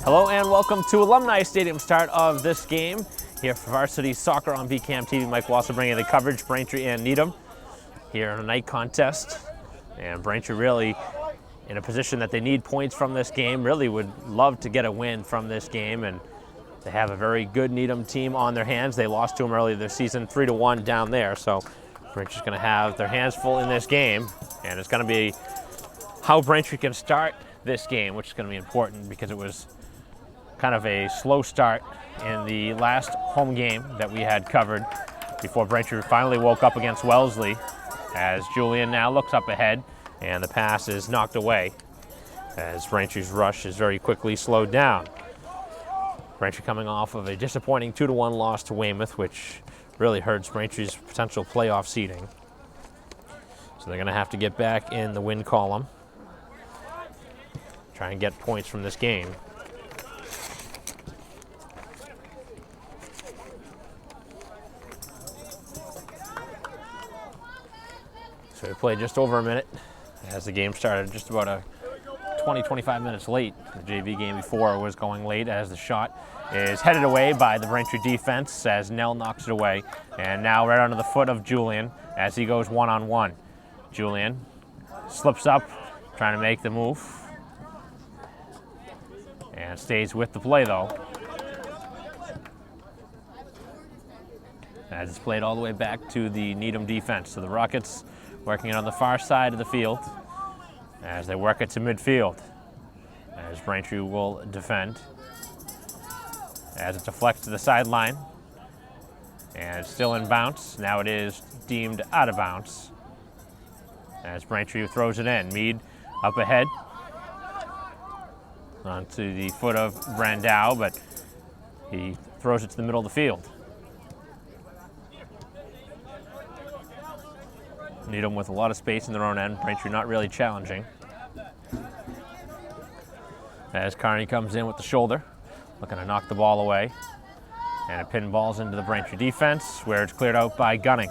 Hello and welcome to Alumni Stadium start of this game. Here for Varsity Soccer on BCAM TV, Mike Wasser bringing the coverage, Braintree and Needham here in a night contest. And Braintree really in a position that they need points from this game, really would love to get a win from this game, and they have a very good Needham team on their hands. They lost to them earlier this season, 3-1 down there, so Braintree's going to have their hands full in this game, and it's going to be how Braintree can start this game, which is going to be important because it was kind of a slow start in the last home game that we had covered before Braintree finally woke up against Wellesley, as Julian now looks up ahead and the pass is knocked away as Braintree's rush is very quickly slowed down. Braintree coming off of a disappointing 2-1 loss to Weymouth, which really hurts Braintree's potential playoff seeding. So they're going to have to get back in the win column, try and get points from this game. So we played just over a minute as the game started, just about 20-25 minutes late. The JV game before was going late as the shot is headed away by the Braintree defense as Nell knocks it away. And now right under the foot of Julian as he goes one-on-one. Julian slips up, trying to make the move. And stays with the play though. As it's played all the way back to the Needham defense. So the Rockets working it on the far side of the field as they work it to midfield. As Braintree will defend. As it deflects to the sideline. And it's still in bounds. Now it is deemed out of bounds. As Braintree throws it in. Mead up ahead. Onto the foot of Brandau, but he throws it to the middle of the field. Needham with a lot of space in their own end. Braintree not really challenging. As Carney comes in with the shoulder, looking to knock the ball away. And it pinballs into the Braintree defense, where it's cleared out by Gunning.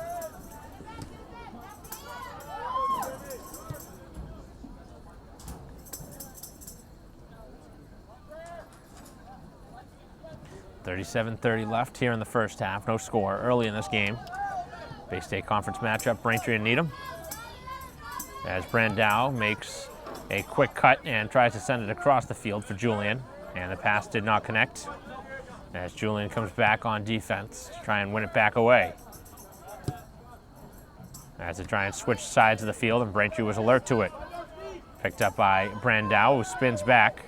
.37-30 left here in the first half. No score early in this game. Bay State Conference matchup, Braintree and Needham. As Brandau makes a quick cut and tries to send it across the field for Julian. And the pass did not connect. As Julian comes back on defense to try and win it back away. As they try and switch sides of the field, and Braintree was alert to it. Picked up by Brandau, who spins back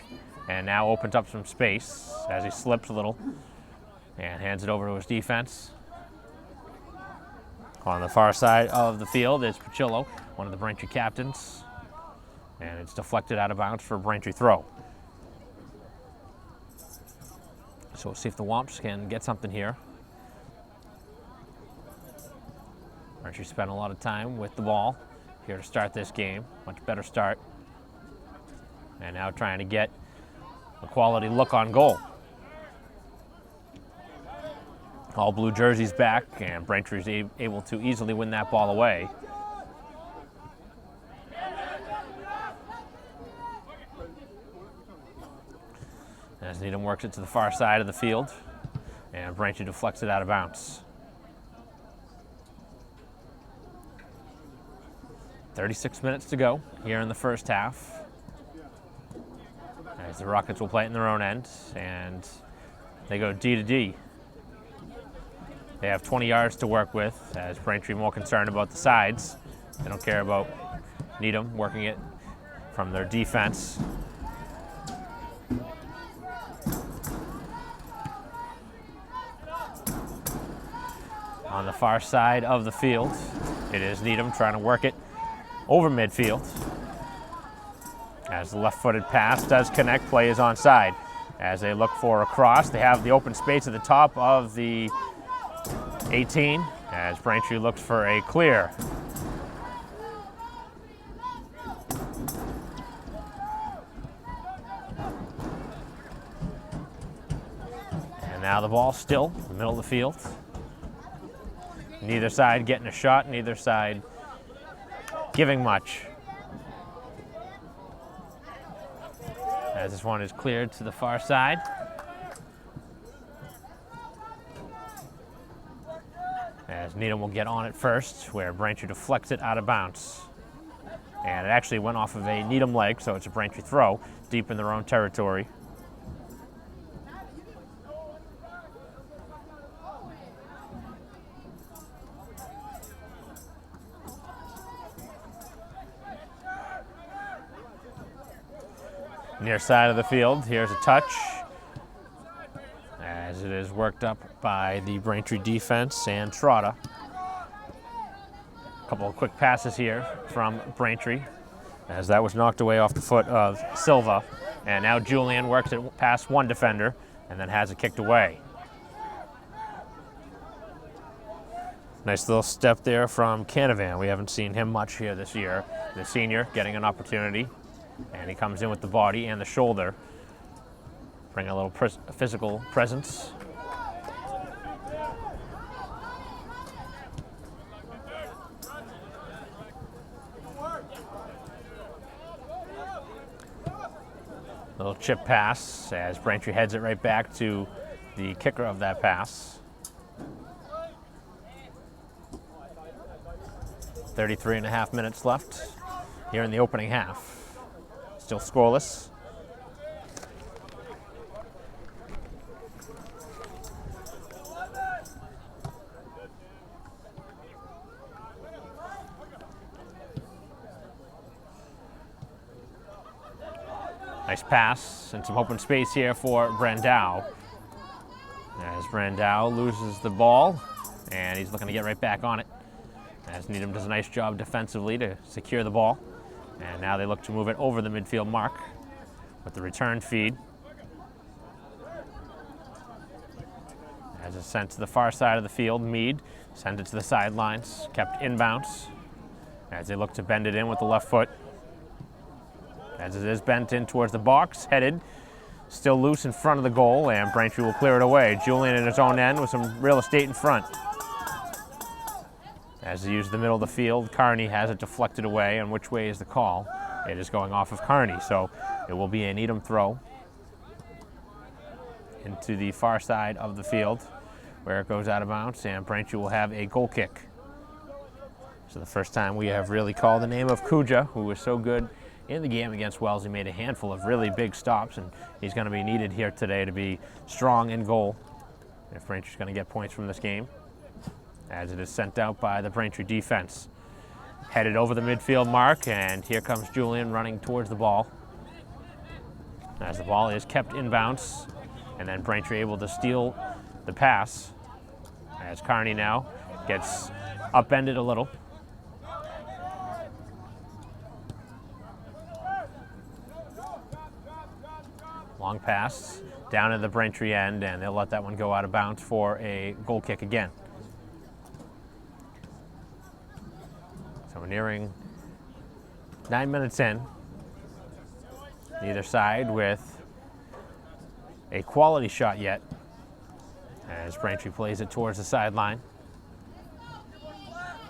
and now opens up some space as he slips a little and hands it over to his defense. On the far side of the field is Pachillo, one of the Braintree captains, and it's deflected out of bounds for a Braintree throw. So we'll see if the Wamps can get something here. Braintree spent a lot of time with the ball here to start this game. Much better start. And now trying to get a quality look on goal. All blue jerseys back, and Braintree's able to easily win that ball away. As Needham works it to the far side of the field, and Braintree deflects it out of bounds. 36 minutes to go here in the first half. As the Rockets will play it in their own end, and they go D to D. They have 20 yards to work with, as Braintree more concerned about the sides. They don't care about Needham working it from their defense. On the far side of the field, it is Needham trying to work it over midfield. As the left-footed pass does connect, play is onside. As they look for a cross, they have the open space at the top of the 18, as Braintree looks for a clear. And now the ball still in the middle of the field. Neither side getting a shot, neither side giving much. as this one is cleared to the far side. As Needham will get on it first, where Braintree deflects it out of bounds. And it actually went off of a Needham leg, so it's a Braintree throw deep in their own territory. Near side of the field, here's a touch, as it is worked up by the Braintree defense and Trotta. A couple of quick passes here from Braintree, as that was knocked away off the foot of Silva. And now Julian works it past one defender and then has it kicked away. Nice little step there from Canavan. We haven't seen him much here this year. The senior getting an opportunity, and he comes in with the body and the shoulder, bring a little physical presence. Little chip pass as Braintree heads it right back to the kicker of that pass. 33.5 minutes left here in the opening half. Still scoreless. Nice pass and some open space here for Brandau. As Brandau loses the ball, and he's looking to get right back on it. As Needham does a nice job defensively to secure the ball. And now they look to move it over the midfield mark with the return feed. As it's sent to the far side of the field, Mead sends it to the sidelines, kept inbounds. As they look to bend it in with the left foot. As it is bent in towards the box, headed, still loose in front of the goal, and Braintree will clear it away. Julian in his own end with some real estate in front. As he uses the middle of the field, Carney has it deflected away, and which way is the call? It is going off of Carney, so it will be a Needham throw into the far side of the field, where it goes out of bounds, and Braintree will have a goal kick. So the first time we have really called the name of Kuja, who was so good in the game against Wells. He made a handful of really big stops, and he's going to be needed here today to be strong in goal if Braintree's going to get points from this game. As it is sent out by the Braintree defense. Headed over the midfield mark, and here comes Julian running towards the ball. As the ball is kept inbounds, and then Braintree able to steal the pass. As Carney now gets upended a little. Long pass down at the Braintree end, and they'll let that one go out of bounds for a goal kick again. So we're nearing 9 minutes in. Neither side with a quality shot yet, as Braintree plays it towards the sideline.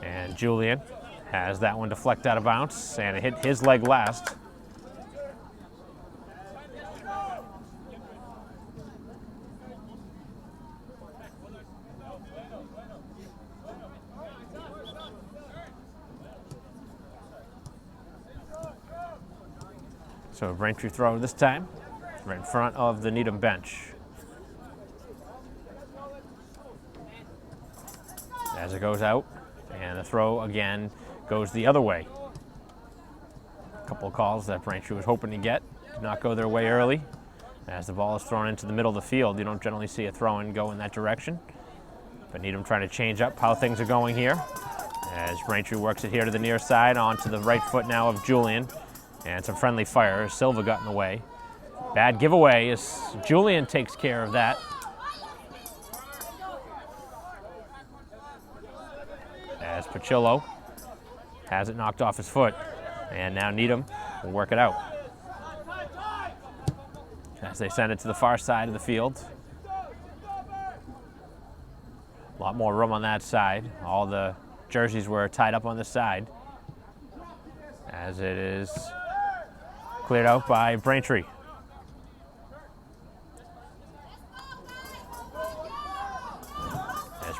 And Julian has that one deflect out of bounds, and it hit his leg last. So a Braintree throw this time, right in front of the Needham bench. As it goes out, and the throw again goes the other way. A couple of calls that Braintree was hoping to get, did not go their way early. As the ball is thrown into the middle of the field, you don't generally see a throw-in go in that direction. But Needham trying to change up how things are going here. As Braintree works it here to the near side, onto the right foot now of Julian. And some friendly fire. Silva got in the way. Bad giveaway as Julian takes care of that. As Pachillo has it knocked off his foot. And now Needham will work it out. As they send it to the far side of the field. A lot more room on that side. All the jerseys were tied up on this side. As it is cleared out by Braintree.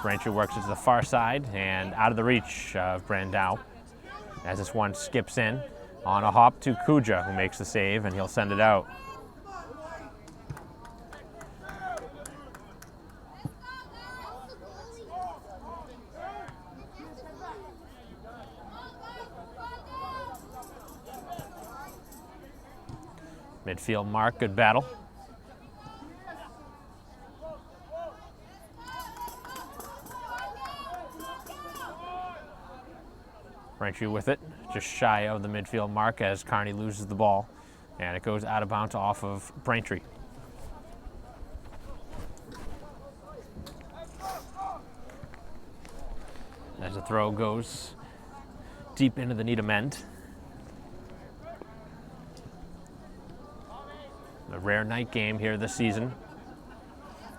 Braintree works it to the far side and out of the reach of Brandau as this one skips in on a hop to Kuja, who makes the save, and he'll send it out. Midfield mark, good battle. Braintree with it, just shy of the midfield mark as Kearney loses the ball, and it goes out of bounds off of Braintree. As the throw goes deep into the Needham end. A rare night game here this season.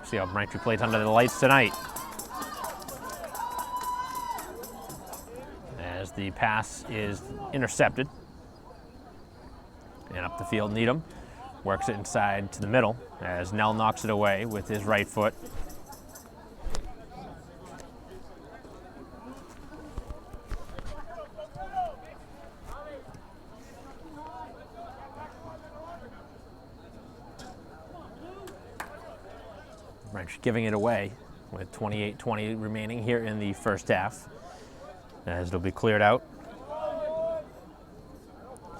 See how Braintree plays under the lights tonight. As the pass is intercepted. And up the field, Needham works it inside to the middle as Nell knocks it away with his right foot. Braintree giving it away with 28-20 remaining here in the first half, as it'll be cleared out.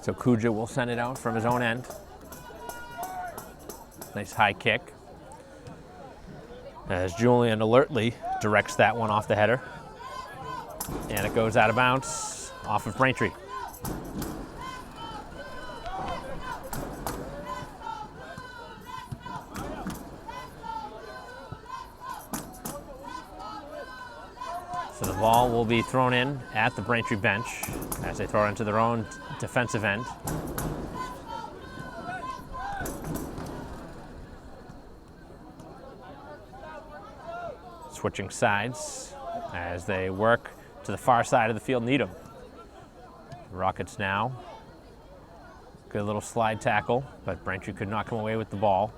So Kuja will send it out from his own end. Nice high kick. As Julian alertly directs that one off the header. And it goes out of bounds off of Braintree. So the ball will be thrown in at the Braintree bench as they throw it into their own defensive end. Switching sides as they work to the far side of the field, Needham. Rockets now. Good little slide tackle, but Braintree could not come away with the ball.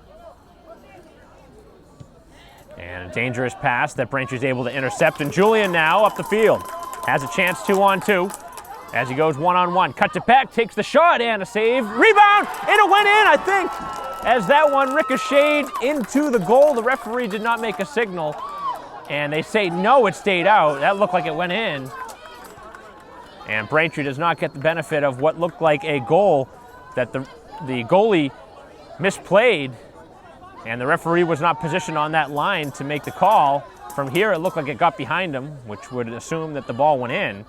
And a dangerous pass that Braintree's able to intercept, and Julian now up the field. Has a chance 2-on-2 as he goes 1-on-1. Cut to Peck, takes the shot and a save. Rebound, it'll went in, I think. As that one ricocheted into the goal, the referee did not make a signal. And they say no, it stayed out. That looked like it went in. And Braintree does not get the benefit of what looked like a goal that the goalie misplayed. And the referee was not positioned on that line to make the call. From here, it looked like it got behind him, which would assume that the ball went in.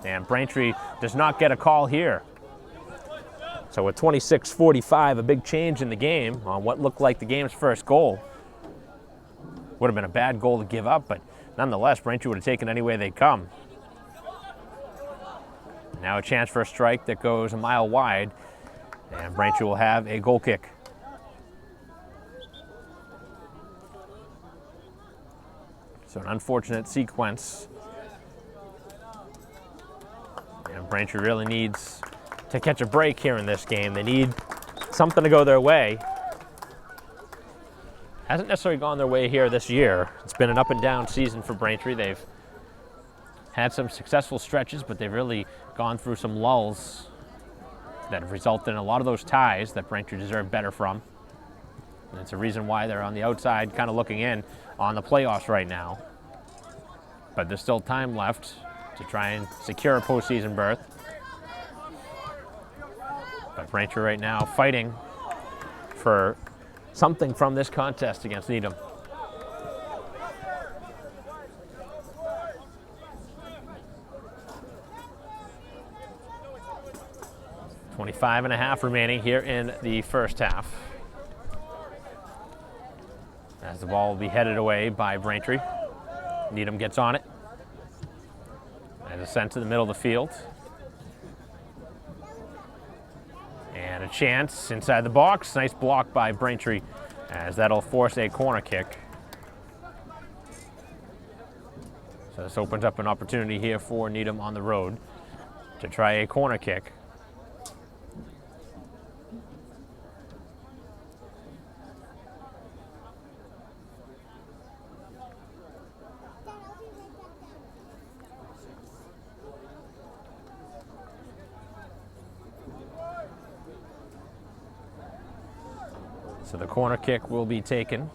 And Braintree does not get a call here. So with 26-45, a big change in the game on what looked like the game's first goal. Would have been a bad goal to give up, but nonetheless, Braintree would have taken any way they'd come. Now a chance for a strike that goes a mile wide, and Braintree will have a goal kick. So an unfortunate sequence. And Braintree really needs to catch a break here in this game. They need something to go their way. Hasn't necessarily gone their way here this year. It's been an up and down season for Braintree. They've had some successful stretches, but they've really gone through some lulls that have resulted in a lot of those ties that Braintree deserve better from. And it's a reason why they're on the outside kind of looking in on the playoffs right now. But there's still time left to try and secure a postseason berth. But Braintree right now fighting for something from this contest against Needham. .25.5 remaining here in the first half. As the ball will be headed away by Braintree. Needham gets on it. And it's sent to the middle of the field. And a chance inside the box. Nice block by Braintree as that'll force a corner kick. So this opens up an opportunity here for Needham on the road to try a corner kick. So the corner kick will be taken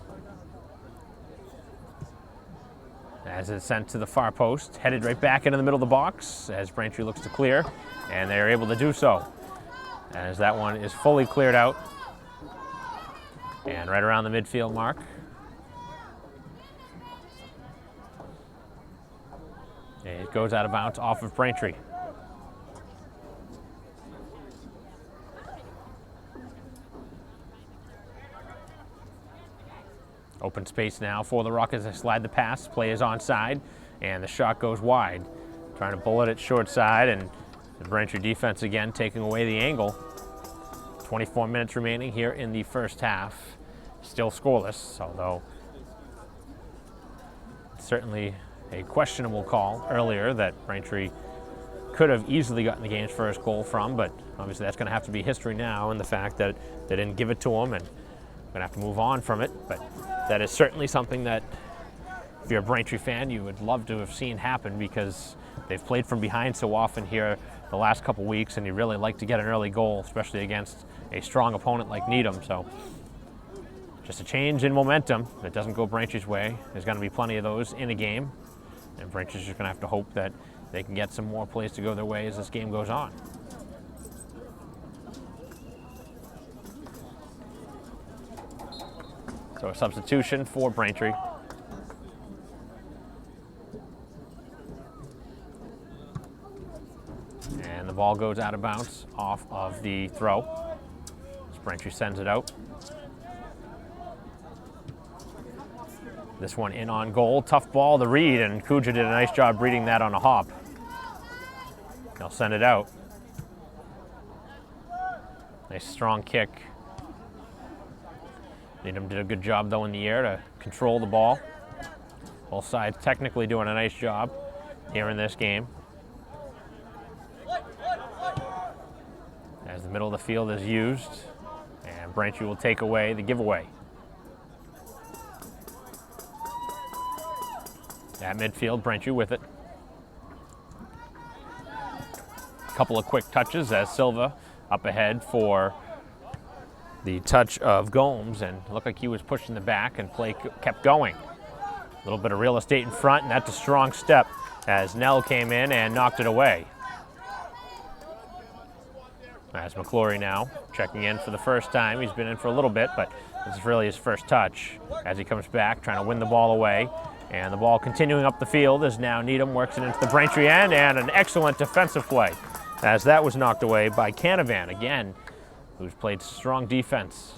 as it's sent to the far post, headed right back into the middle of the box as Braintree looks to clear, and they're able to do so as that one is fully cleared out and right around the midfield mark. It goes out of bounds off of Braintree. Open space now for the Rockets. They slide the pass, play is onside, and the shot goes wide. Trying to bullet it short side, and the Braintree defense again taking away the angle. 24 minutes remaining here in the first half. Still scoreless, although certainly a questionable call earlier that Braintree could have easily gotten the game's first goal from, but obviously that's going to have to be history now, and the fact that they didn't give it to them, and going to have to move on from it. But that is certainly something that, if you're a Braintree fan, you would love to have seen happen, because they've played from behind so often here the last couple weeks, and you really like to get an early goal, especially against a strong opponent like Needham. So just a change in momentum that doesn't go Braintree's way. There's going to be plenty of those in a game, and Braintree's just going to have to hope that they can get some more plays to go their way as this game goes on. So a substitution for Braintree. And the ball goes out of bounds off of the throw as Braintree sends it out. This one in on goal. Tough ball to read, and Kuja did a nice job reading that on a hop. They'll send it out. Nice strong kick. Needham did a good job, though, in the air to control the ball. Both sides technically doing a nice job here in this game. As the middle of the field is used, and Braintree will take away the giveaway. At midfield, Braintree with it. A couple of quick touches as Silva up ahead for the touch of Gomes, and looked like he was pushing the back, and play kept going. A little bit of real estate in front, and that's a strong step as Nell came in and knocked it away. As McClory now checking in for the first time. He's been in for a little bit, but this is really his first touch as he comes back, trying to win the ball away. And the ball continuing up the field as now Needham works it into the Braintree end, and an excellent defensive play as that was knocked away by Canavan again, who's played strong defense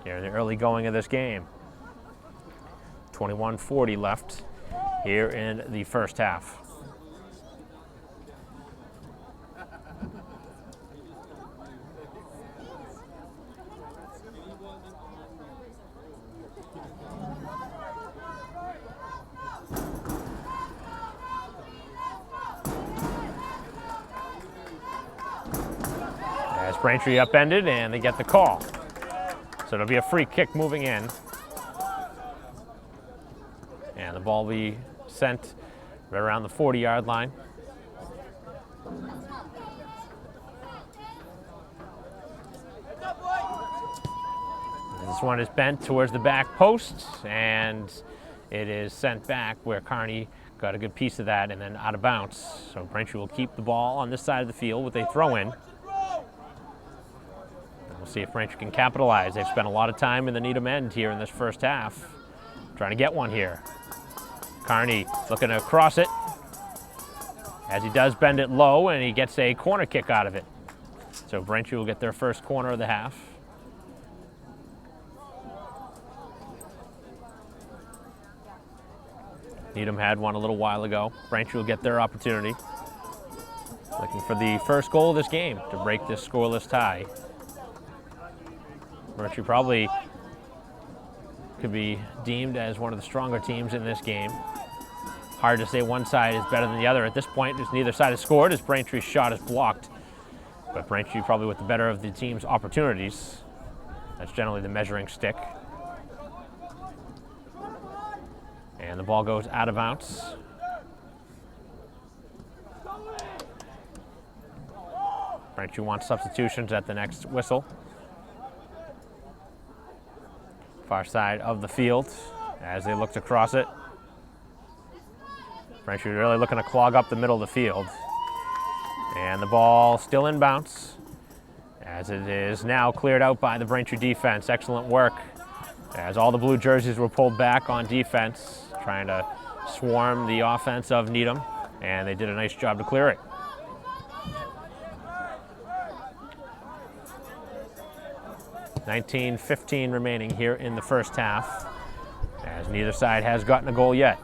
here in the early going of this game. 21:40 left here in the first half. As Braintree upended, and they get the call. So it'll be a free kick moving in. And the ball will be sent right around the 40-yard line. This one is bent towards the back post, and it is sent back where Carney got a good piece of that and then out of bounds. So Braintree will keep the ball on this side of the field with a throw-in. We'll see if Braintree can capitalize. They've spent a lot of time in the Needham end here in this first half, trying to get one here. Carney looking to cross it, as he does bend it low, and he gets a corner kick out of it. So Braintree will get their first corner of the half. Needham had one a little while ago. Braintree will get their opportunity. Looking for the first goal of this game to break this scoreless tie. Braintree probably could be deemed as one of the stronger teams in this game. Hard to say one side is better than the other at this point, as neither side has scored, as Braintree's shot is blocked. But Braintree probably with the better of the team's opportunities. That's generally the measuring stick. And the ball goes out of bounds. Braintree wants substitutions at the next whistle. Far side of the field as they look to cross it. Braintree really looking to clog up the middle of the field. And the ball still in bounce as it is now cleared out by the Braintree defense. Excellent work as all the blue jerseys were pulled back on defense, trying to swarm the offense of Needham, and they did a nice job to clear it. $19:15 remaining here in the first half, as neither side has gotten a goal yet.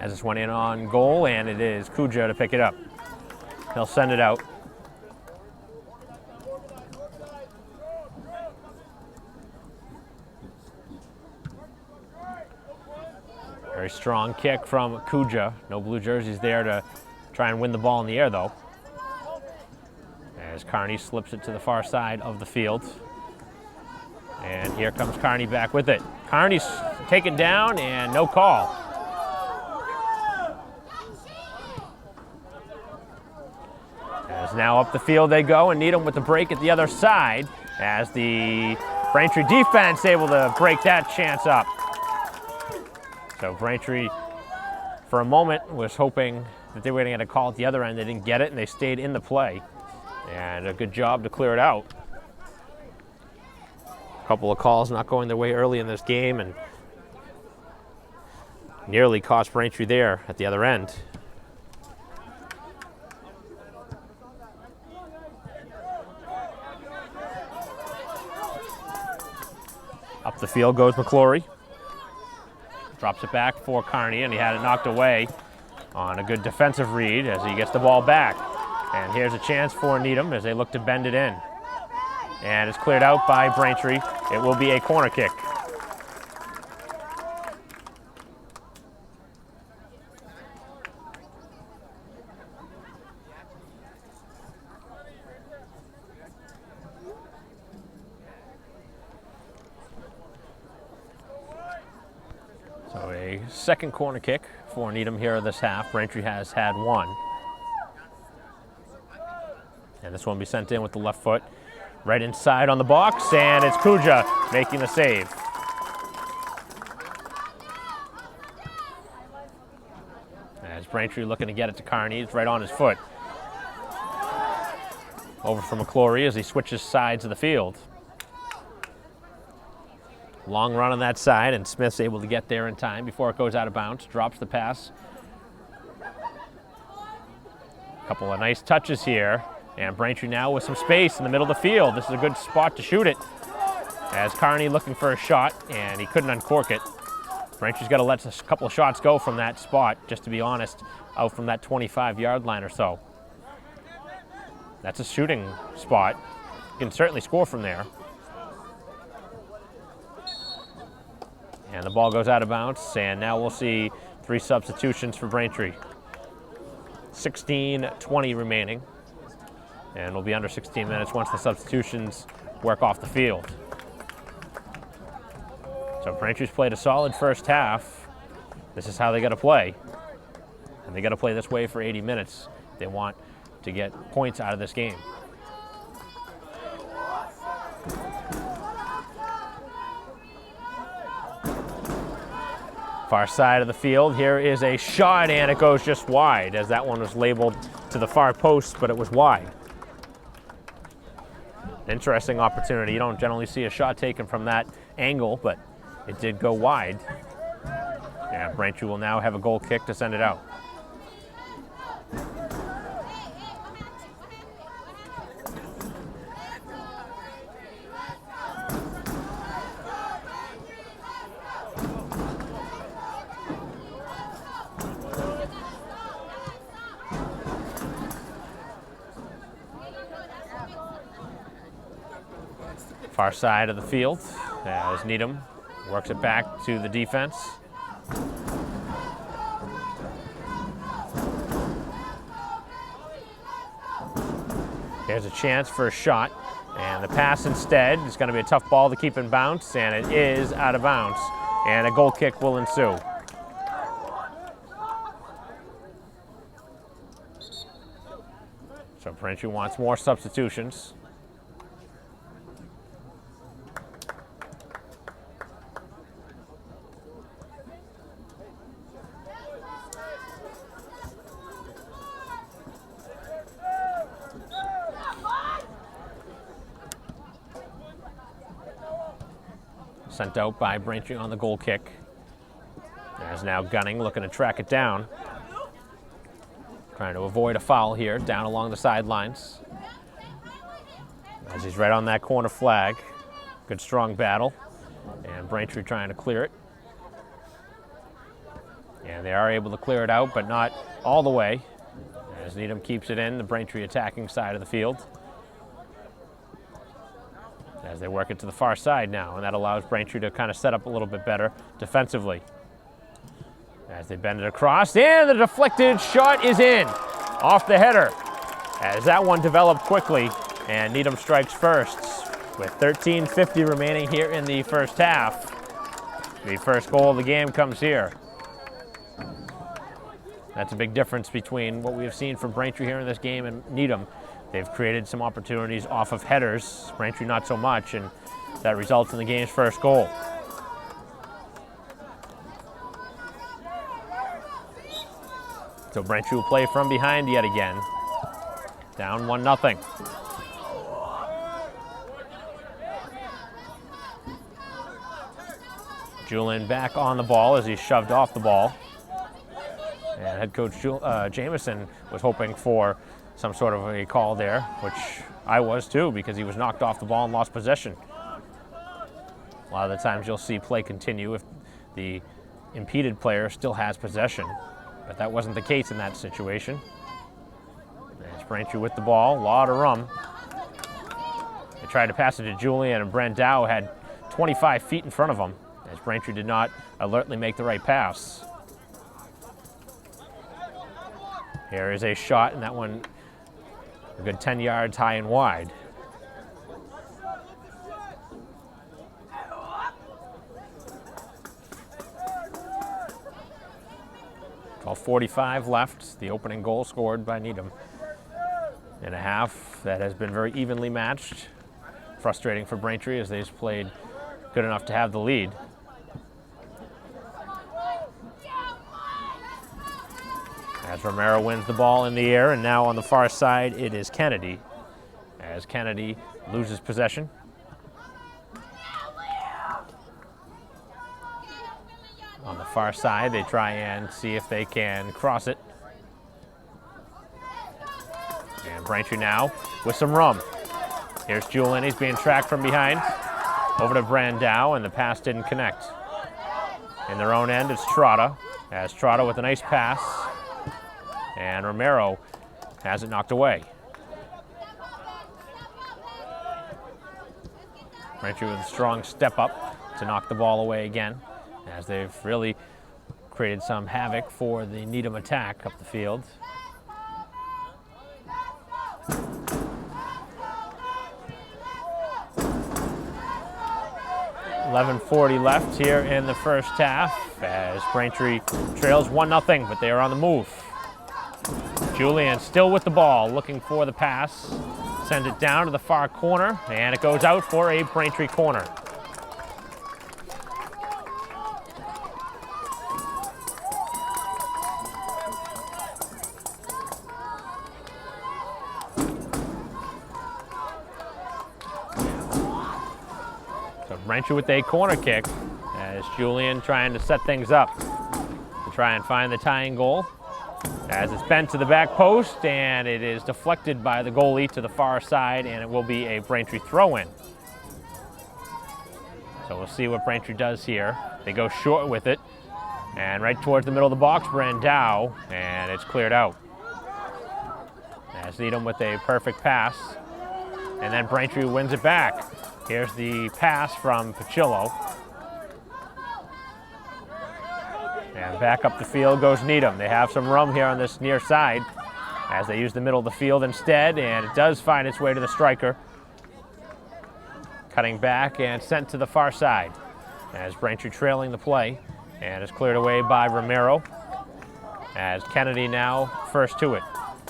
As this one in on goal, and it is Kuja to pick it up. He'll send it out. Very strong kick from Kuja. No blue jerseys there to try and win the ball in the air, though. As Carney slips it to the far side of the field. And here comes Carney back with it. Carney's taken down and no call. As now up the field they go, and Needham with the break at the other side as the Braintree defense able to break that chance up. So Braintree, for a moment, was hoping that they were going to get a call at the other end. They didn't get it, and they stayed in the play. And a good job to clear it out. A couple of calls not going their way early in this game, and nearly cost Braintree there at the other end. Up the field goes McClory. Drops it back for Carney, and he had it knocked away on a good defensive read as he gets the ball back. And here's a chance for Needham as they look to bend it in. And it's cleared out by Braintree. It will be a corner kick. So a second corner kick for Needham here this half. Braintree has had one. And this one will be sent in with the left foot. Right inside on the box, and it's Kuja making the save. As Braintree looking to get it to Carney, it's right on his foot. Over from McClory as he switches sides of the field. Long run on that side, and Smith's able to get there in time before it goes out of bounds. Drops the pass. A couple of nice touches here. And Braintree now with some space in the middle of the field. This is a good spot to shoot it. As Carney looking for a shot, and he couldn't uncork it. Braintree's got to let a couple of shots go from that spot, just to be honest, out from that 25-yard line or so. That's a shooting spot. You can certainly score from there. And the ball goes out of bounds, and now we'll see 3 substitutions for Braintree. 16:20 remaining. And we'll be under 16 minutes once the substitutions work off the field. So Braintree's played a solid first half. This is how they got to play. And they got to play this way for 80 minutes. They want to get points out of this game. Far side of the field, here is a shot, and it goes just wide, as that one was labeled to the far post, but it was wide. Interesting opportunity. You don't generally see a shot taken from that angle, but it did go wide. Yeah, Braintree will now have a goal kick to send it out. Far side of the field as Needham works it back to the defense. There's a chance for a shot, and the pass instead is going to be a tough ball to keep in bounds, and it is out of bounds, and a goal kick will ensue. So Braintree wants more substitutions. sent out by Braintree on the goal kick. As now Gunning looking to track it down. Trying to avoid a foul here, down along the sidelines. As he's right on that corner flag. Good strong battle. And Braintree trying to clear it. And they are able to clear it out, but not all the way. As Needham keeps it in, the Braintree attacking side of the field. As they work it to the far side now, and that allows Braintree to kind of set up a little bit better defensively. As they bend it across, and the deflected shot is in, off the header. As that one developed quickly, and Needham strikes first. With 13:50 remaining here in the first half. The first goal of the game comes here. That's a big difference between what we have seen from Braintree here in this game and Needham. They've created some opportunities off of headers, Braintree not so much, and that results in the game's first goal. So Braintree will play from behind yet again. Down 1-0. Julian back on the ball as he's shoved off the ball. And head coach Jameson was hoping for some sort of a call there, which I was too, because he was knocked off the ball and lost possession. A lot of the times you'll see play continue if the impeded player still has possession, but that wasn't the case in that situation. There's Braintree with the ball, a lot of rum. They tried to pass it to Julian, and Brandau had 25 feet in front of him, as Braintree did not alertly make the right pass. Here is a shot, and that one a good 10 yards high and wide. .45 left, the opening goal scored by Needham in a half that has been very evenly matched. Frustrating for Braintree as they've played good enough to have the lead. As Romero wins the ball in the air, and now on the far side it is Kennedy. As Kennedy loses possession. On the far side, they try and see if they can cross it. And Braintree now with some rum. Here's Julian, he's being tracked from behind. Over to Brandau, and the pass didn't connect. In their own end, it's Trotta. As Trotta with a nice pass. And Romero has it knocked away. Braintree with a strong step up to knock the ball away again, as they've really created some havoc for the Needham attack up the field. .11:40 left here in the first half, as Braintree trails 1-0, but they are on the move. Julian still with the ball, looking for the pass. Send it down to the far corner, and it goes out for a Braintree corner. So Braintree with a corner kick, as Julian trying to set things up to try and find the tying goal. As it's bent to the back post, and it is deflected by the goalie to the far side, and it will be a Braintree throw-in. So we'll see what Braintree does here. They go short with it, and right towards the middle of the box, Brandau, and it's cleared out. As Needham with a perfect pass, and then Braintree wins it back. Here's the pass from Pacillo. And back up the field goes Needham. They have some rum here on this near side as they use the middle of the field instead, and it does find its way to the striker. Cutting back and sent to the far side as Braintree trailing the play, and is cleared away by Romero as Kennedy now first to it.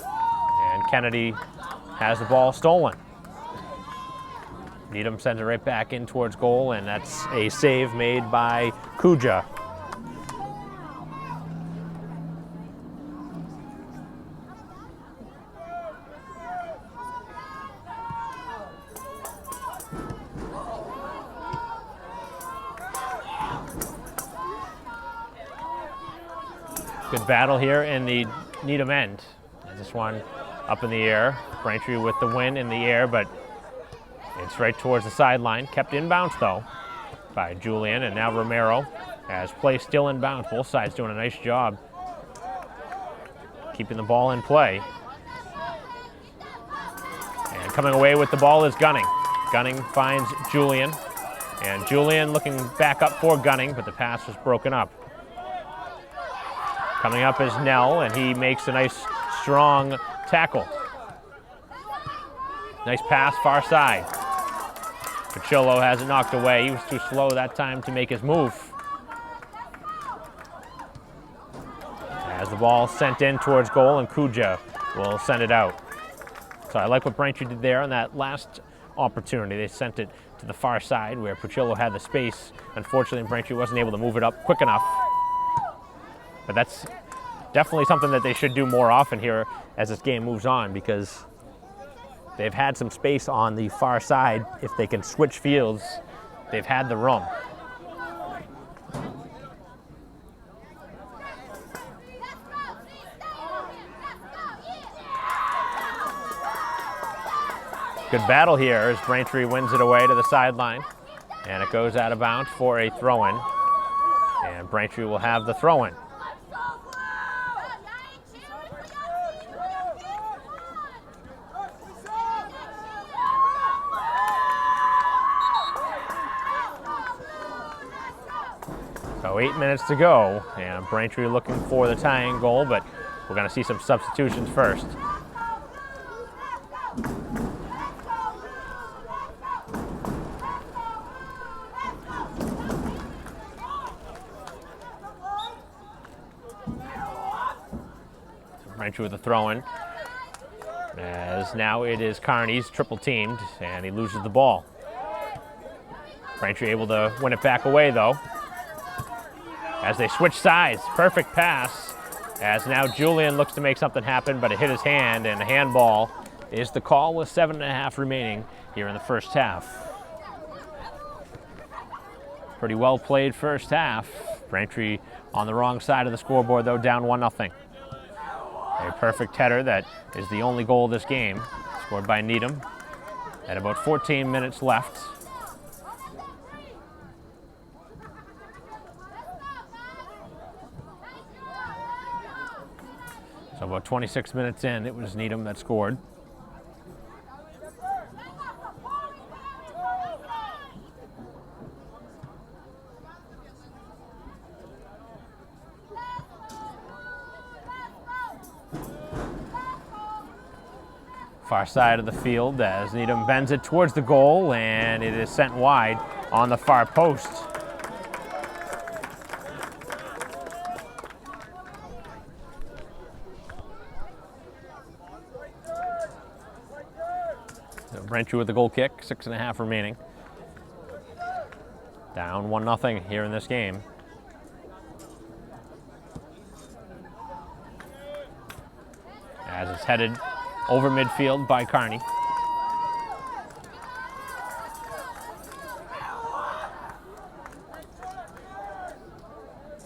And Kennedy has the ball stolen. Needham sends it right back in towards goal, and that's a save made by Kuja. Good battle here in the Needham end. This one up in the air. Braintree with the win in the air, but it's right towards the sideline. Kept inbounds though by Julian, and now Romero has play still inbounds. Both sides doing a nice job keeping the ball in play. And coming away with the ball is Gunning. Gunning finds Julian, and Julian looking back up for Gunning, but the pass was broken up. Coming up is Nell, and he makes a nice, strong tackle. Nice pass, far side. Pachillo has it knocked away. He was too slow that time to make his move. As the ball sent in towards goal, and Kuja will send it out. So I like what Braintree did there on that last opportunity. They sent it to the far side where Pachillo had the space. Unfortunately, Braintree wasn't able to move it up quick enough. But that's definitely something that they should do more often here as this game moves on, because they've had some space on the far side. If they can switch fields, they've had the room. Good battle here as Braintree wins it away to the sideline, and it goes out of bounds for a throw-in, and Braintree will have the throw-in. So 8 minutes to go, and Braintree looking for the tying goal, but we're going to see some substitutions first. Braintree with the throw-in, as now it is Carney's triple teamed, and he loses the ball. Braintree able to win it back away though, as they switch sides. Perfect pass, as now Julian looks to make something happen, but it hit his hand, and a handball is the call with 7.5 remaining here in the first half. Pretty well played first half. Braintree on the wrong side of the scoreboard though, down 1-0. A perfect header that is the only goal of this game, scored by Needham at about 14 minutes left. So about 26 minutes in, it was Needham that scored. Far side of the field as Needham bends it towards the goal, and it is sent wide on the far post. So Braintree with the goal kick, 6.5 remaining. Down 1-0 here in this game. As it's headed over midfield by Carney.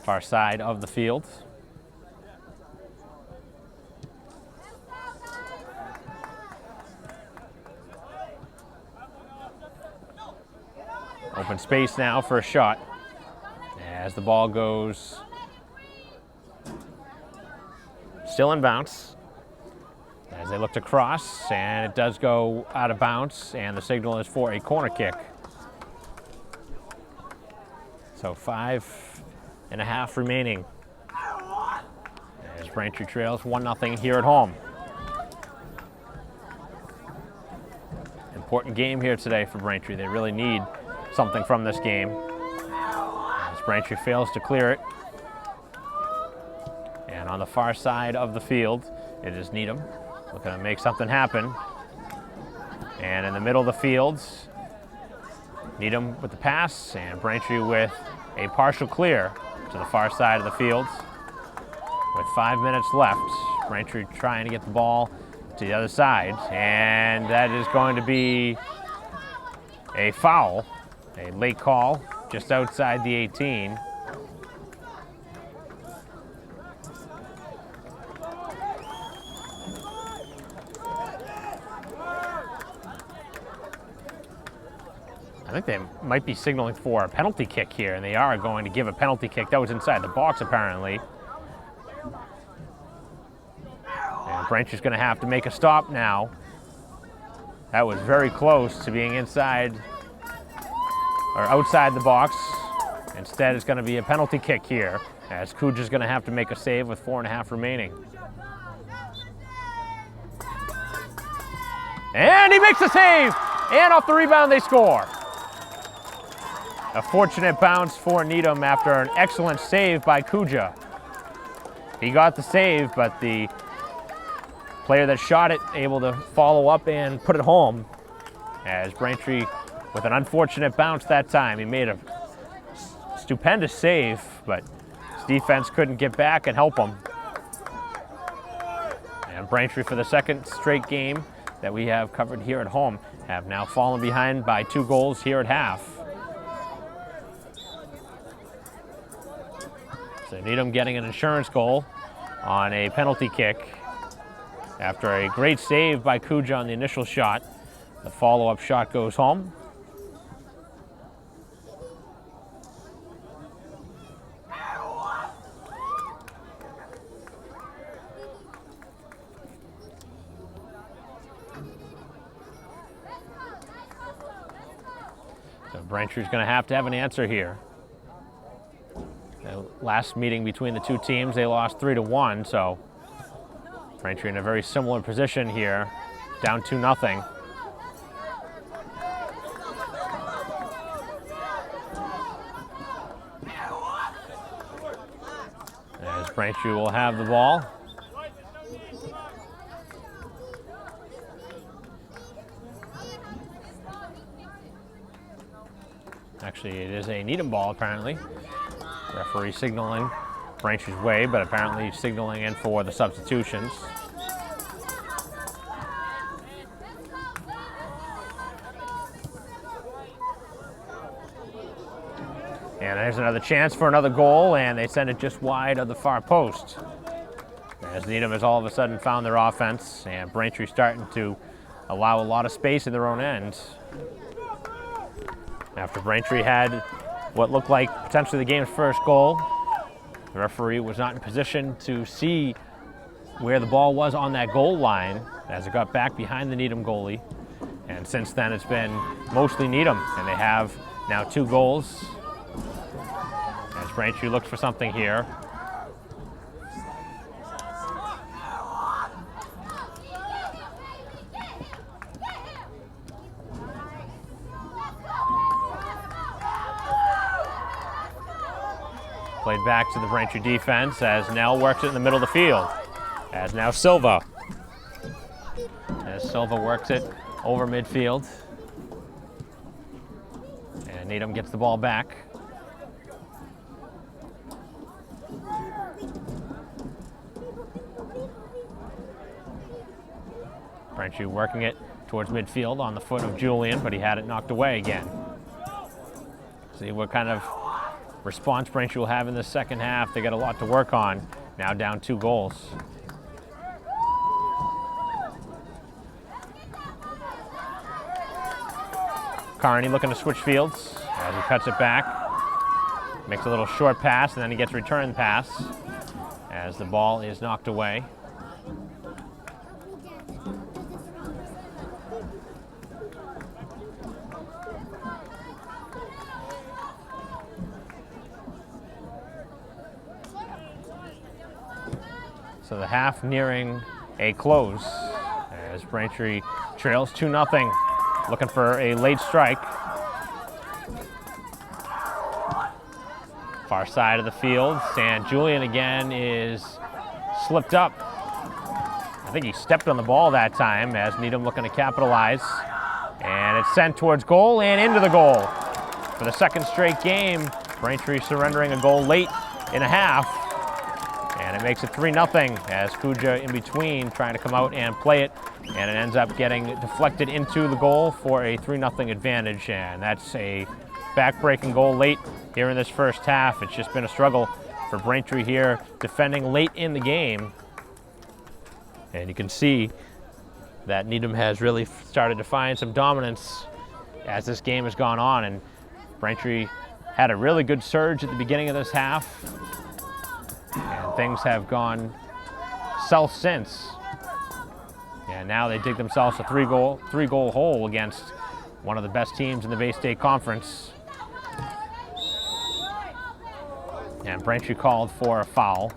Far side of the field. Open space now for a shot as the ball goes still in bounce. As they look to cross, and it does go out of bounds, and the signal is for a corner kick. So 5.5 remaining as Braintree trails 1-0 here at home. Important game here today for Braintree. They really need something from this game as Braintree fails to clear it. And on the far side of the field, it is Needham looking to make something happen. And in the middle of the field, Needham with the pass, and Braintree with a partial clear to the far side of the field. With 5 minutes left, Braintree trying to get the ball to the other side, and that is going to be a foul, a late call just outside the 18. I think they might be signaling for a penalty kick here, and they are going to give a penalty kick. That was inside the box, apparently. And Braintree's going to have to make a stop now. That was very close to being inside or outside the box. Instead, it's going to be a penalty kick here, as Kuja's going to have to make a save with 4.5 remaining. And he makes the save! And off the rebound, they score. A fortunate bounce for Needham after an excellent save by Kuja. He got the save, but the player that shot it able to follow up and put it home, as Braintree with an unfortunate bounce that time. He made a stupendous save, but his defense couldn't get back and help him. And Braintree, for the second straight game that we have covered here at home, have now fallen behind by 2 goals here at half. So Needham getting an insurance goal on a penalty kick after a great save by Kuja on the initial shot. The follow-up shot goes home. So Braintree's going to have an answer here. The last meeting between the two teams, they lost 3-1, so Braintree in a very similar position here, down 2-0. As Braintree will have the ball. Actually, it is a Needham ball, apparently. Referee signaling Braintree's way, but apparently signaling in for the substitutions. And there's another chance for another goal, and they send it just wide of the far post. As Needham has all of a sudden found their offense, and Braintree starting to allow a lot of space in their own end. After Braintree had what looked like potentially the game's first goal, the referee was not in position to see where the ball was on that goal line as it got back behind the Needham goalie. And since then, it's been mostly Needham, and they have now 2 goals. As Braintree looks for something here. Played back to the Braintree defense as Nell works it in the middle of the field. As now Silva. As Silva works it over midfield. And Needham gets the ball back. Braintree working it towards midfield on the foot of Julian, but he had it knocked away again. See what kind of response Braintree will have in the second half. They got a lot to work on. Now down 2 goals. Carney looking to switch fields as he cuts it back. Makes a little short pass, and then he gets a return pass as the ball is knocked away. So the half nearing a close as Braintree trails 2-0, looking for a late strike. Far side of the field, and Julian again is slipped up. I think he stepped on the ball that time as Needham looking to capitalize. And it's sent towards goal and into the goal. For the second straight game, Braintree surrendering a goal late in a half. And it makes it 3-0 as Kuja in between trying to come out and play it. And it ends up getting deflected into the goal for a 3-0 advantage. And that's a back-breaking goal late here in this first half. It's just been a struggle for Braintree here defending late in the game. And you can see that Needham has really started to find some dominance as this game has gone on, and Braintree had a really good surge at the beginning of this half, and things have gone south since. And now they dig themselves a three-goal hole against one of the best teams in the Bay State Conference. And Braintree called for a foul.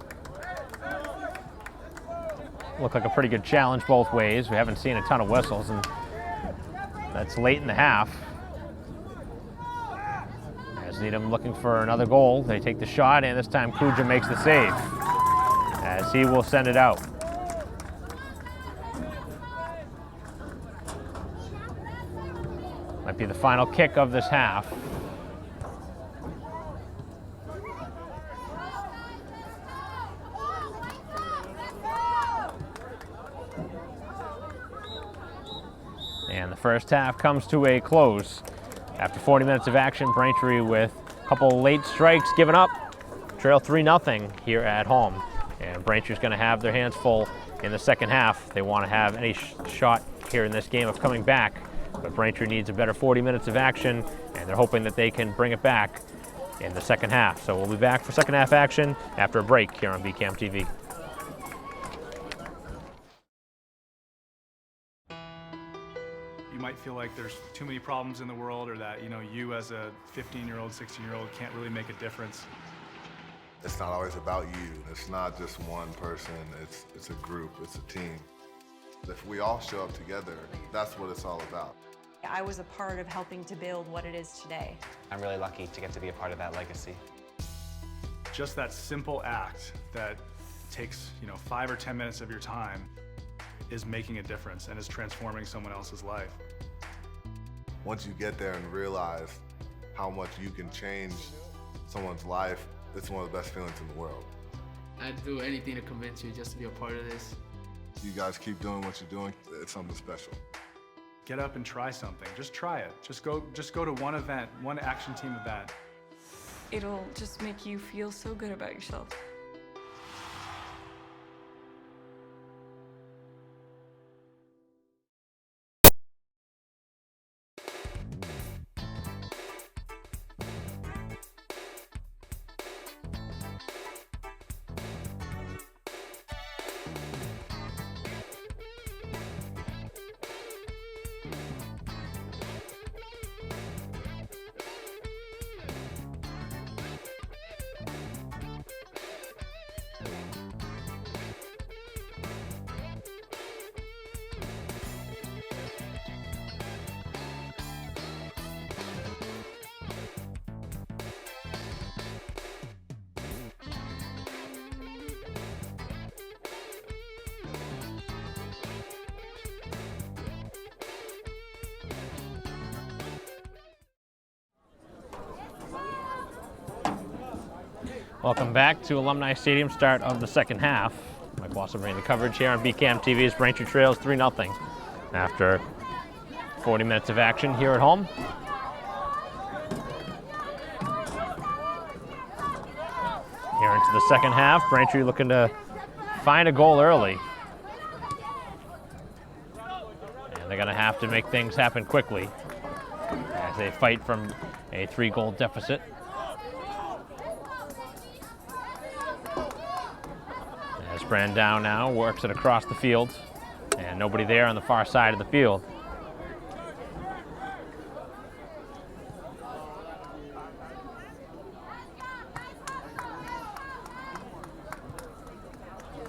Looked like a pretty good challenge both ways. We haven't seen a ton of whistles, and that's late in the half. As Needham looking for another goal, they take the shot, and this time Kuja makes the save, as he will send it out. Might be the final kick of this half. And the first half comes to a close. After 40 minutes of action, Braintree with a couple late strikes given up, trail 3-0 here at home. And Braintree's going to have their hands full in the second half. They want to have any shot here in this game of coming back, but Braintree needs a better 40 minutes of action, and they're hoping that they can bring it back in the second half. So we'll be back for second half action after a break here on BCAM TV. You might feel like there's too many problems in the world, or that, you as a 15-year-old, 16-year-old can't really make a difference. It's not always about you. It's not just one person. It's a group. It's a team. If we all show up together, that's what it's all about. I was a part of helping to build what it is today. I'm really lucky to get to be a part of that legacy. Just that simple act that takes, 5 or 10 minutes of your time is making a difference and is transforming someone else's life. Once you get there and realize how much you can change someone's life, it's one of the best feelings in the world. I'd do anything to convince you just to be a part of this. You guys keep doing what you're doing. It's something special. Get up and try something. Just try it. Just go to one event, one action team event. It'll just make you feel so good about yourself. Welcome back to Alumni Stadium, start of the second half. Mike Wasser bringing the coverage here on BCAM TV as Braintree trails 3-0 after 40 minutes of action here at home. Here into the second half, Braintree looking to find a goal early. And they're going to have to make things happen quickly as they fight from a 3-goal deficit. As Brandau now works it across the field, and nobody there on the far side of the field.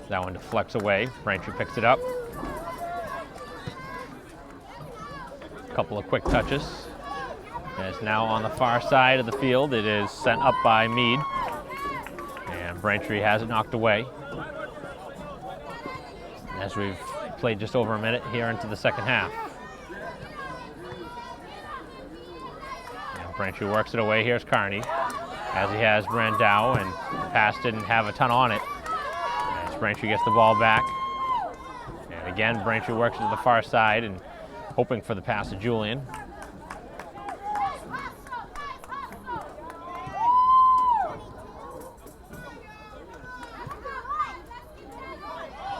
That one deflects away. Braintree picks it up. A couple of quick touches. And it's now on the far side of the field. It is sent up by Mead. And Braintree has it knocked away. As we've played just over a minute here into the second half. And Braintree works it away. Here's Carney, as he has Brandau, and the pass didn't have a ton on it. As Braintree gets the ball back. And again, Braintree works it to the far side and hoping for the pass to Julian.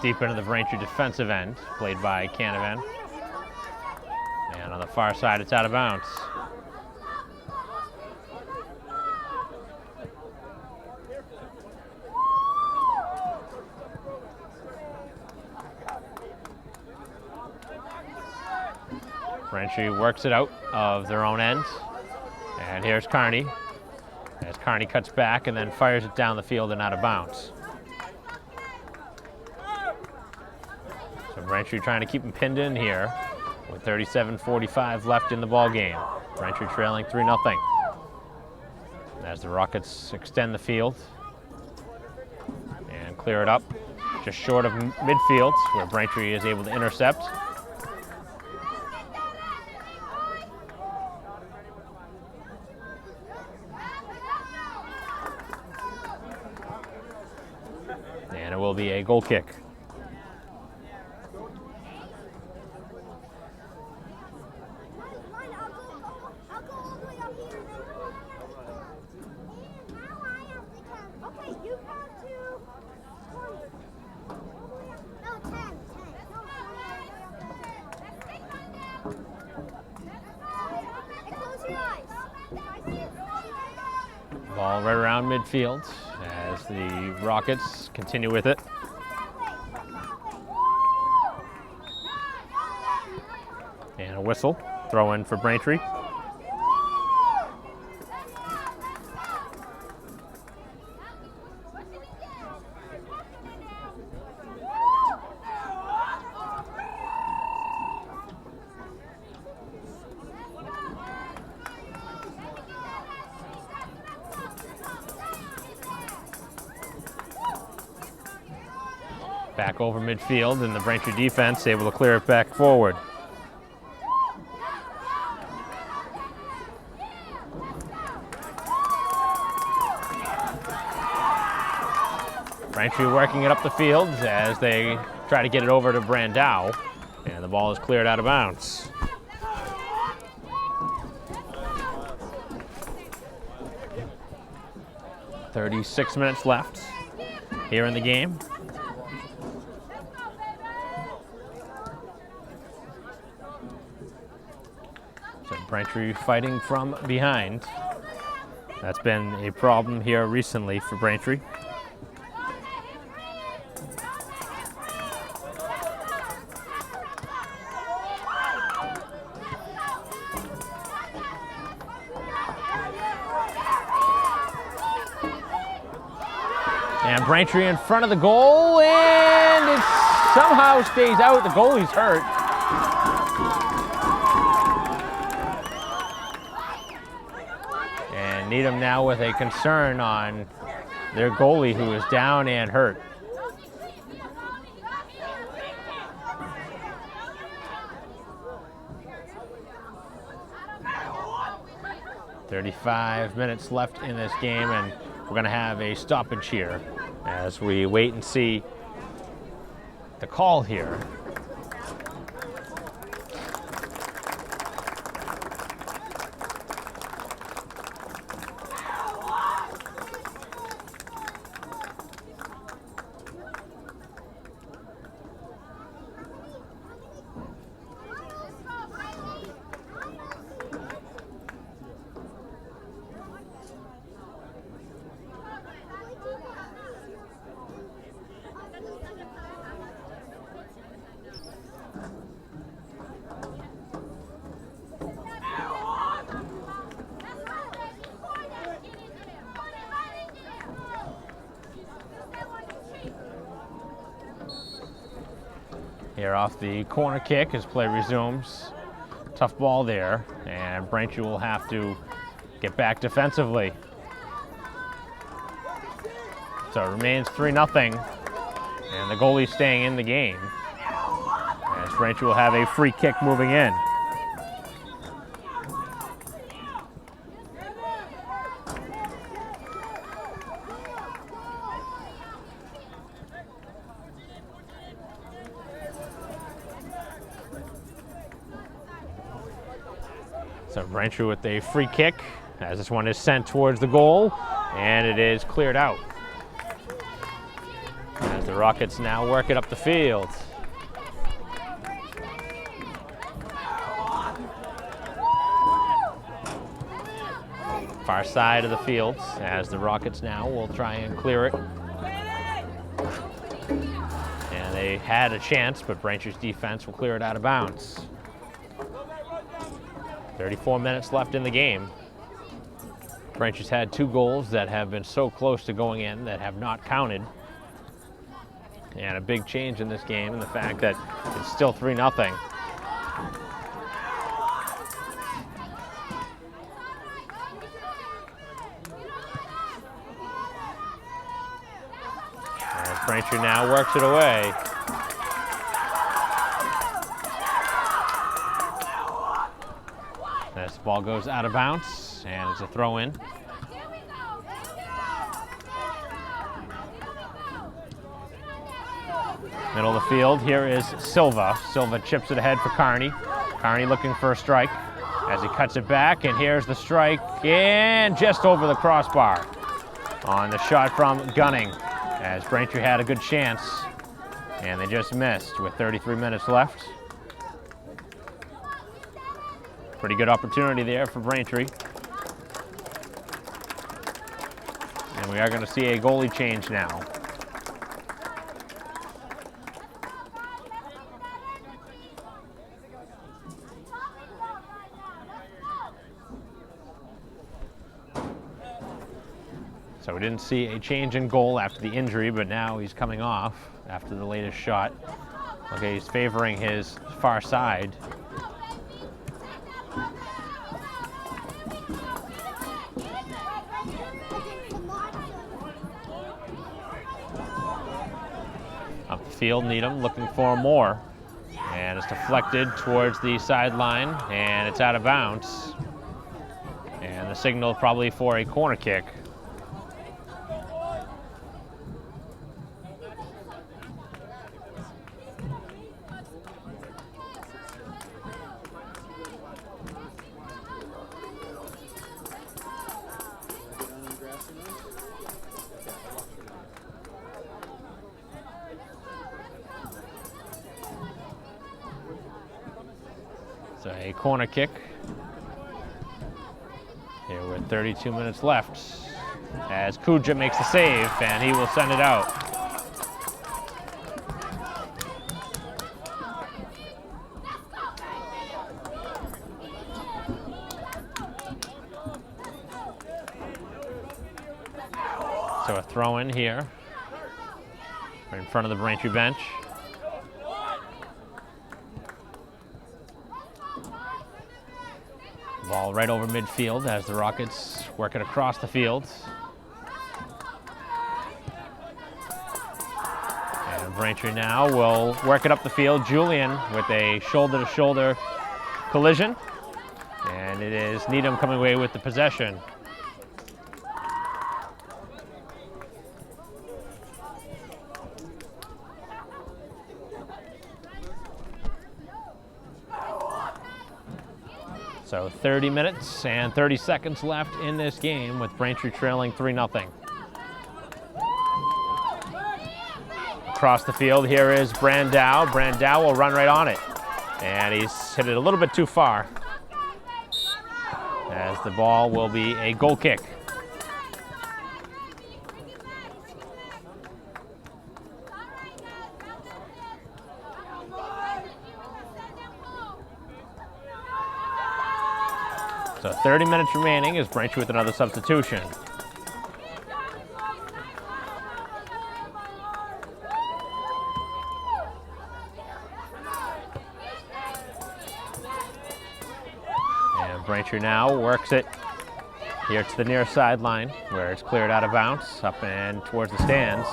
Deep into the Braintree defensive end, played by Canavan. And on the far side, it's out of bounds. Braintree works it out of their own end. And here's Kearney. As Kearney cuts back and then fires it down the field and out of bounds. So Braintree trying to keep them pinned in here with 37:45 left in the ball game. Braintree trailing 3-0. As the Rockets extend the field and clear it up just short of midfield where Braintree is able to intercept. And it will be a goal kick. Ball right around midfield as the Rockets continue with it. And a whistle, throw in for Braintree. Back over midfield, and the Braintree defense able to clear it back forward. Braintree working it up the field as they try to get it over to Brandow, and the ball is cleared out of bounds. .36 minutes left here in the game. So Braintree fighting from behind. That's been a problem here recently for Braintree. And Braintree in front of the goal, and it somehow stays out. The goalie's hurt. And Needham now with a concern on their goalie who is down and hurt. .35 minutes left in this game, and we're going to have a stoppage here as we wait and see the call here. Here off the corner kick as play resumes. Tough ball there, and Braintree will have to get back defensively. So it remains 3-0, and the goalie staying in the game. As Braintree will have a free kick moving in. So Braintree with a free kick as this one is sent towards the goal, and it is cleared out. As the Rockets now work it up the field. Far side of the field as the Rockets now will try and clear it. And they had a chance, but Braintree's defense will clear it out of bounds. 34 minutes left in the game. Braintree's had 2 goals that have been so close to going in that have not counted. And a big change in this game in the fact that it's still 3-0. As Braintree now works it away. This ball goes out of bounds, and it's a throw-in. Middle of the field, here is Silva. Silva chips it ahead for Carney. Carney looking for a strike as he cuts it back, and here's the strike, and just over the crossbar on the shot from Gunning, as Braintree had a good chance, and they just missed with 33 minutes left. Pretty good opportunity there for Braintree. And we are going to see a goalie change now. So we didn't see a change in goal after the injury, but now he's coming off after the latest shot. Okay, he's favoring his far side. Up the field, Needham looking for more. And it's deflected towards the sideline, and it's out of bounds. And the signal probably for a corner kick. So a corner kick here with 32 minutes left as Kuja makes the save, and he will send it out. So a throw in here right in front of the Braintree bench. Ball right over midfield as the Rockets work it across the field. And Braintree now will work it up the field. Julian with a shoulder-to-shoulder collision. And it is Needham coming away with the possession. So 30 minutes and 30 seconds left in this game with Braintree trailing 3-0. Across the field, here is Brandow. Brandow will run right on it. And he's hit it a little bit too far, as the ball will be a goal kick. So 30 minutes remaining as Braintree with another substitution. And Braintree now works it here to the near sideline where it's cleared out of bounds, up and towards the stands.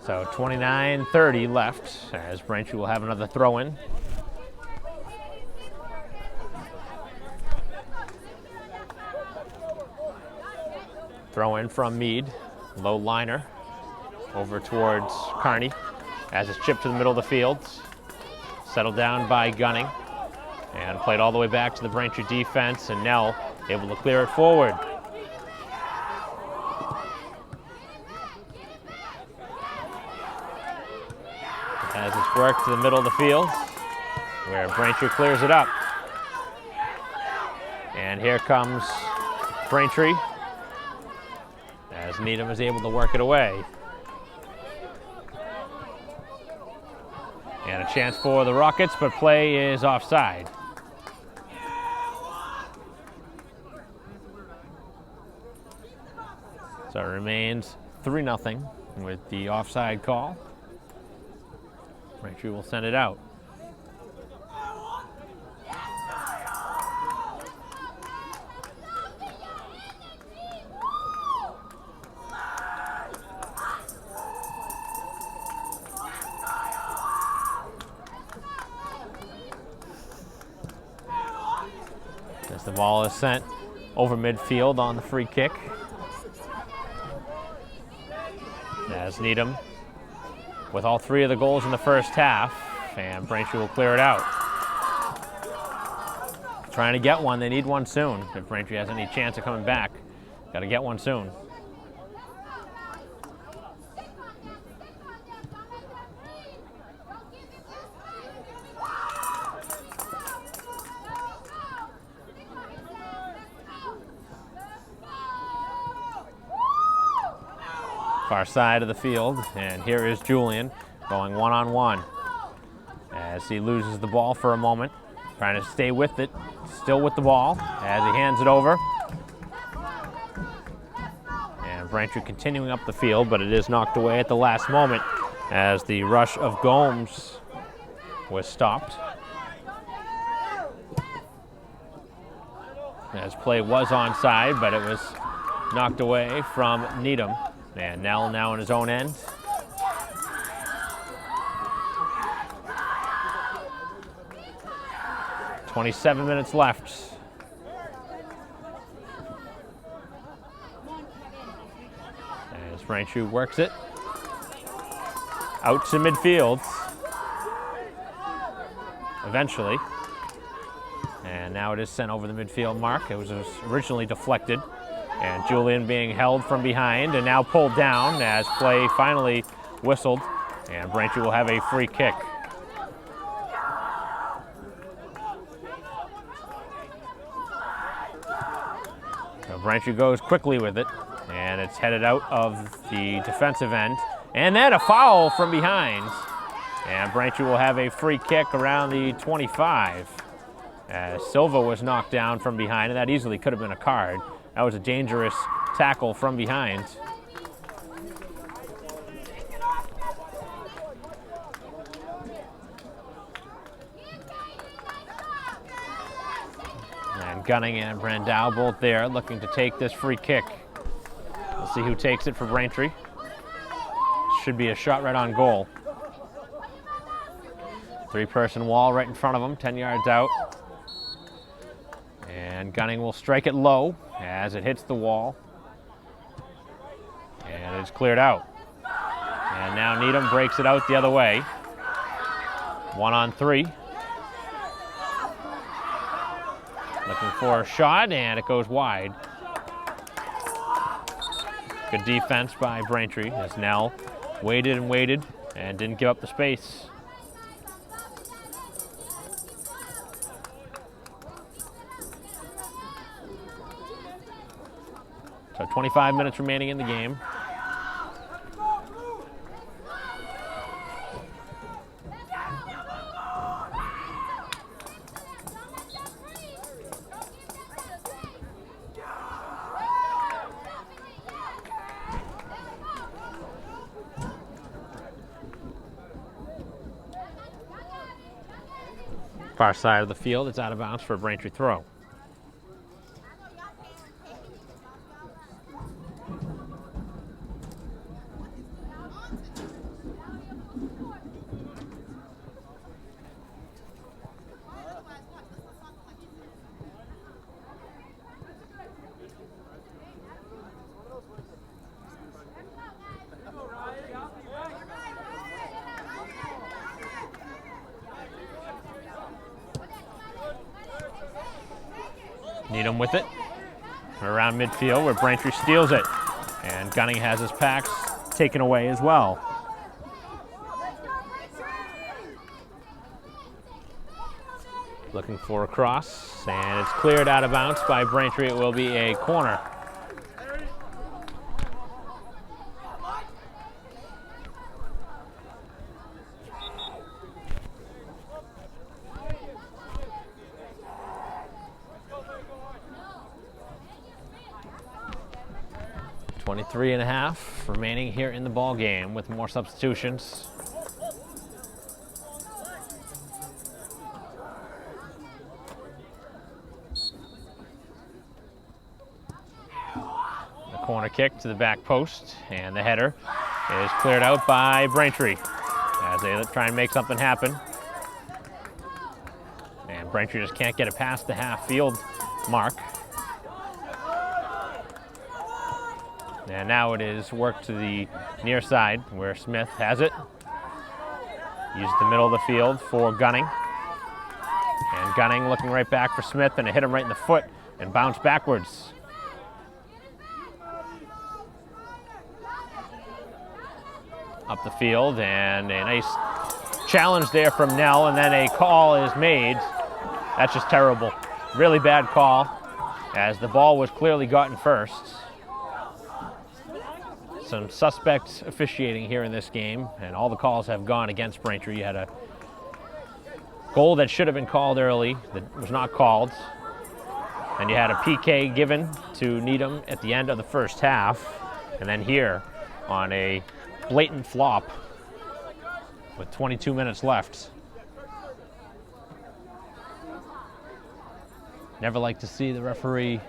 So 29:30 left as Braintree will have another throw-in. Throw-in from Mead, low liner over towards Carney as it's chipped to the middle of the field. settled down by Gunning and played all the way back to the Braintree defense, and Nell able to clear it forward. As it's worked to the middle of the field, where Braintree clears it up. And here comes Braintree, as Needham is able to work it away. And a chance for the Rockets, but play is offside. So it remains 3-0 with the offside call. Braintree will send it out. As the ball is sent over midfield on the free kick. As Needham with all 3 of the goals in the first half, and Braintree will clear it out. Trying to get one, they need one soon. If Braintree has any chance of coming back, got to get one soon. Far side of the field, and here is Julian going one-on-one as he loses the ball for a moment, trying to stay with it, still with the ball as he hands it over. And Braintree continuing up the field, but it is knocked away at the last moment as the rush of Gomes was stopped. As play was onside, but it was knocked away from Needham. And Nell now in his own end. "27 minutes left. As Braintree works it out to midfield. Eventually. And now it is sent over the midfield mark. It was originally deflected. And Julian being held from behind and now pulled down as play finally whistled, and Braintree will have a free kick. So Braintree goes quickly with it, and it's headed out of the defensive end. And then a foul from behind, and Braintree will have a free kick around the 25. As Silva was knocked down from behind, and that easily could have been a card. That was a dangerous tackle from behind. And Gunning and Brandau both there looking to take this free kick. We'll see who takes it for Braintree. Should be a shot right on goal. 3-person wall right in front of him, 10 yards out. And Gunning will strike it low as it hits the wall. And it's cleared out. And now Needham breaks it out the other way. 1-on-3. Looking for a shot, and it goes wide. Good defense by Braintree as Nell waited and waited and didn't give up the space. So 25 minutes remaining in the game. Far side of the field, it's out of bounds for a Braintree throw. Needham with it. Around midfield where Braintree steals it. And Gunning has his packs taken away as well. Looking for a cross, and it's cleared out of bounds by Braintree. It will be a corner. .23 and a half remaining here in the ball game with more substitutions. The corner kick to the back post, and the header is cleared out by Braintree as they try and make something happen. And Braintree just can't get it past the half field mark. And now it is worked to the near side where Smith has it. Uses the middle of the field for Gunning. And Gunning looking right back for Smith, and it hit him right in the foot and bounced backwards. Up the field, and a nice challenge there from Nell, and then a call is made. That's just terrible. Really bad call, as the ball was clearly gotten first. Some suspect officiating here in this game, and all the calls have gone against Braintree. You had a goal that should have been called early that was not called, and you had a PK given to Needham at the end of the first half, and then here on a blatant flop with 22 minutes left. Never like to see the referee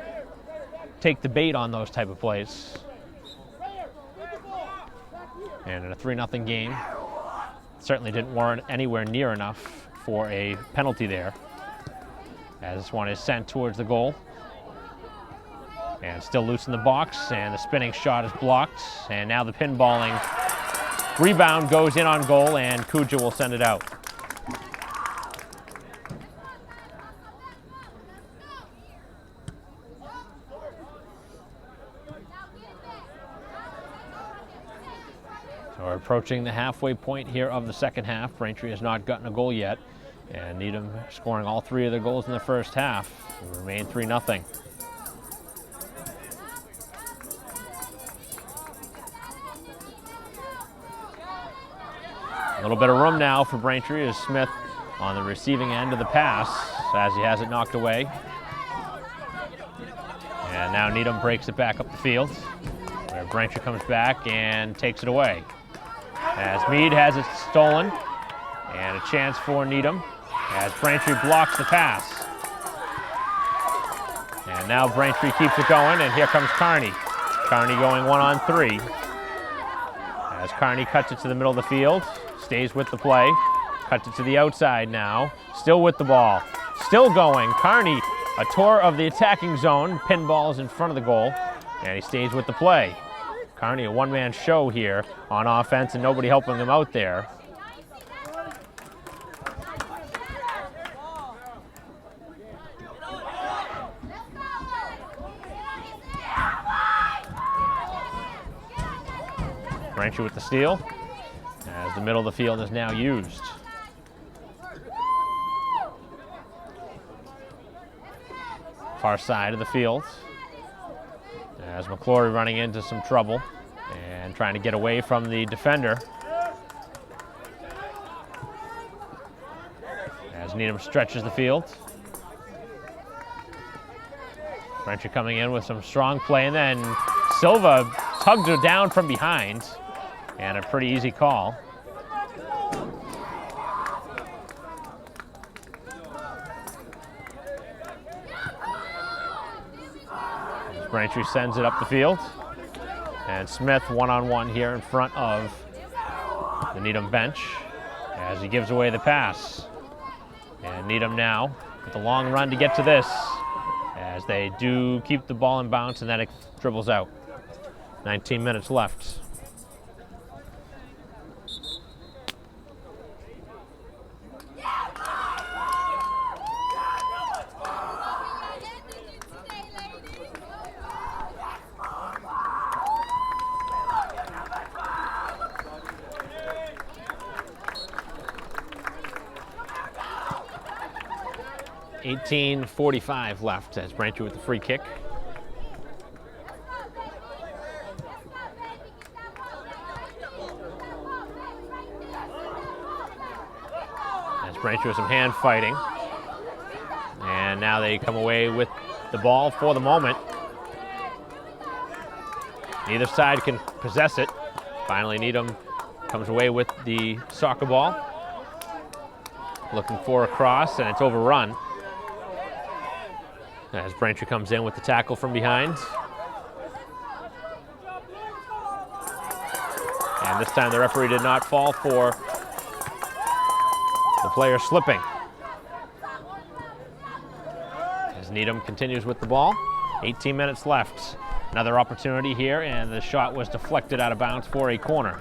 take the bait on those type of plays. And in a 3-0 game, certainly didn't warrant anywhere near enough for a penalty there. As this one is sent towards the goal. And still loose in the box, and the spinning shot is blocked. And now the pinballing rebound goes in on goal, and Kuja will send it out. So we're approaching the halfway point here of the second half. Braintree has not gotten a goal yet, and Needham scoring all 3 of their goals in the first half. We remain 3-0. A little bit of room now for Braintree as Smith on the receiving end of the pass as he has it knocked away. And now Needham breaks it back up the field where Braintree comes back and takes it away. As Meade has it stolen, and a chance for Needham as Braintree blocks the pass. And now Braintree keeps it going, and here comes Carney. Carney going 1-on-3. As Carney cuts it to the middle of the field, stays with the play, cuts it to the outside now, still with the ball, still going. Carney, a tour of the attacking zone, pinballs in front of the goal, and he stays with the play. Carney, a one-man show here on offense, and nobody helping him out there. Braintree with the steal, as the middle of the field is now used. Far side of the field, as McClory running into some trouble and trying to get away from the defender. As Needham stretches the field. Braintree coming in with some strong play, and then Silva tugged her down from behind, and a pretty easy call. Braintree sends it up the field, and Smith one-on-one here in front of the Needham bench as he gives away the pass. And Needham now with a long run to get to this as they do keep the ball in bounds, and then it dribbles out. 19 minutes left. 18:45 left as Braintree with the free kick. As Braintree with some hand fighting. And now they come away with the ball for the moment. Neither side can possess it. Finally, Needham comes away with the soccer ball. Looking for a cross, and it's overrun. As Braintree comes in with the tackle from behind. And this time the referee did not fall for the player slipping. As Needham continues with the ball, 18 minutes left. Another opportunity here, and the shot was deflected out of bounds for a corner.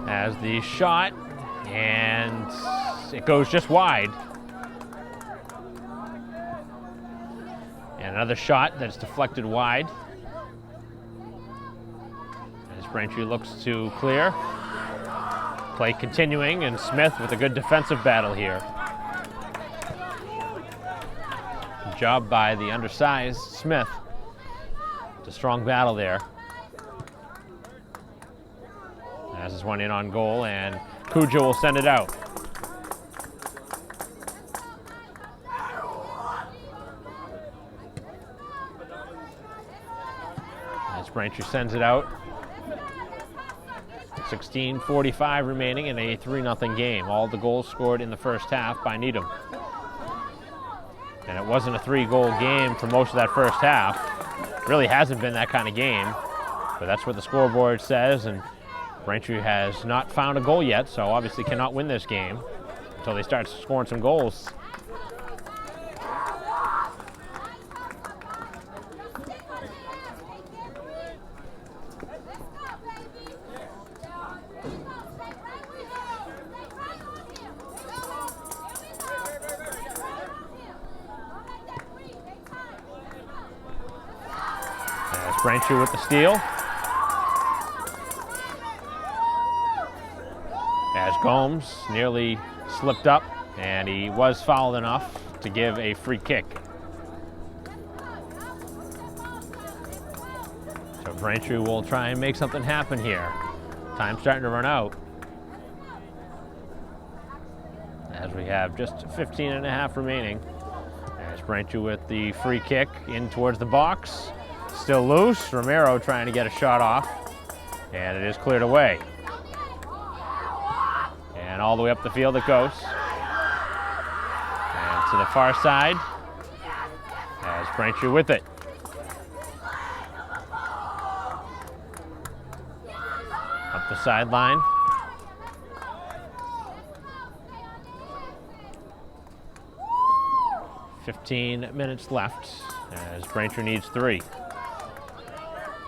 As the shot, and it goes just wide. And another shot that's deflected wide. As Braintree looks to clear. Play continuing, and Smith with a good defensive battle here. Good job by the undersized Smith. It's a strong battle there. As this one in on goal, and Kuja will send it out. As Braintree sends it out. 16:45 remaining in a 3-0 game. All the goals scored in the first half by Needham. And it wasn't a 3-goal game for most of that first half. Really hasn't been that kind of game, but that's what the scoreboard says, and Braintree has not found a goal yet, so obviously cannot win this game until they start scoring some goals. As Braintree with the steal. As Gomes nearly slipped up, and he was fouled enough to give a free kick. So Braintree will try and make something happen here. Time's starting to run out. As we have just 15 and a half remaining. As Braintree with the free kick in towards the box. Still loose. Romero trying to get a shot off, and it is cleared away. And all the way up the field it goes. And to the far side, as Braintree with it. Up the sideline. "15 minutes left as Braintree needs 3.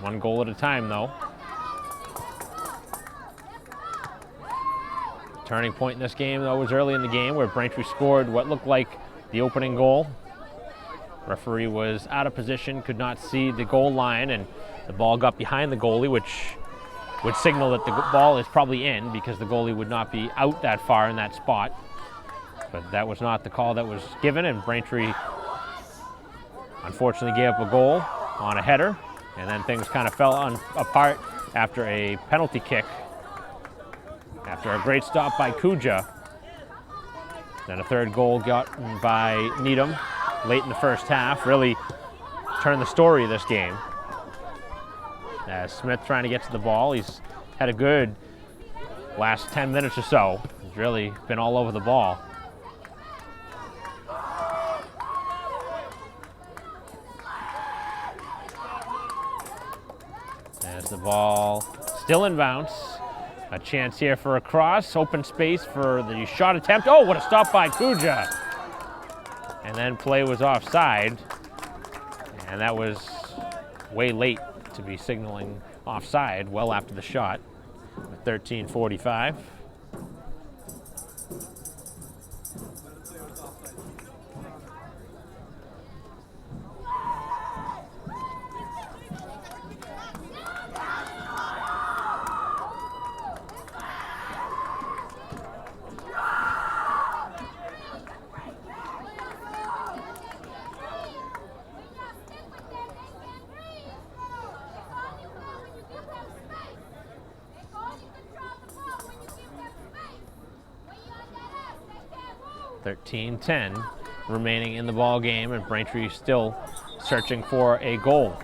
1 goal at a time though. Turning point in this game, though, was early in the game where Braintree scored what looked like the opening goal. Referee was out of position, could not see the goal line, and the ball got behind the goalie, which would signal that the ball is probably in because the goalie would not be out that far in that spot. But that was not the call that was given, and Braintree unfortunately gave up a goal on a header, and then things kind of fell apart after a penalty kick. After a great stop by Kuja. Then a third goal gotten by Needham late in the first half. Really turned the story of this game. As Smith trying to get to the ball. He's had a good last 10 minutes or so. He's really been all over the ball. As the ball still in bounce. A chance here for a cross, open space for the shot attempt. Oh, what a stop by Kuja. And then play was offside. And that was way late to be signaling offside well after the shot. 13:45. (13-10) remaining in the ball game, and Braintree still searching for a goal.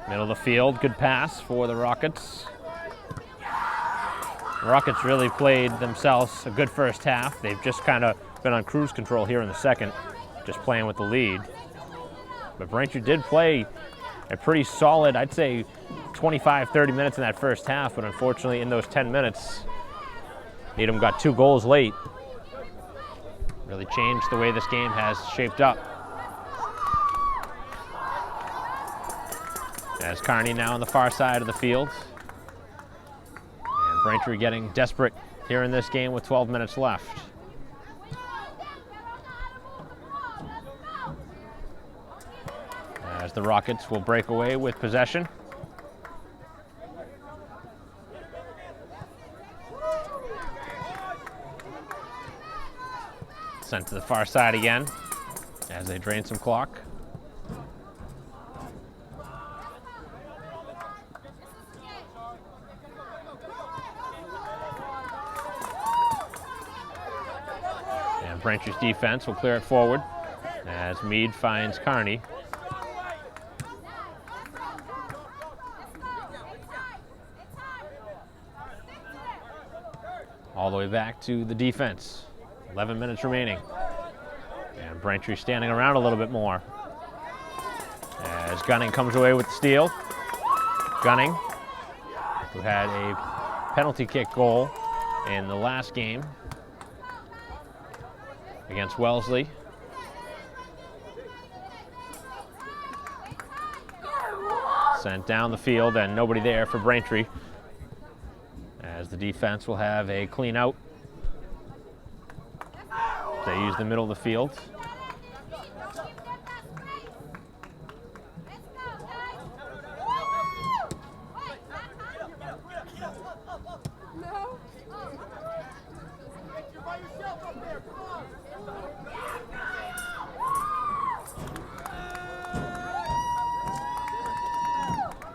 Middle of the field, good pass for the Rockets. The Rockets really played themselves a good first half. They've just kind of been on cruise control here in the second, just playing with the lead. But Braintree did play a pretty solid, I'd say 25, 30 minutes in that first half, but unfortunately in those 10 minutes, Needham got 2 goals late. Really changed the way this game has shaped up. As Carney now on the far side of the field. And Braintree getting desperate here in this game with 12 minutes left. As the Rockets will break away with possession. Sent to the far side again as they drain some clock. Braintree's defense will clear it forward as Meade finds Carney. All the way back to the defense. 11 minutes remaining. And Braintree standing around a little bit more. As Gunning comes away with the steal. Gunning, who had a penalty kick goal in the last game against Wellesley. Sent down the field and nobody there for Braintree, as the defense will have a clean out. They use the middle of the field.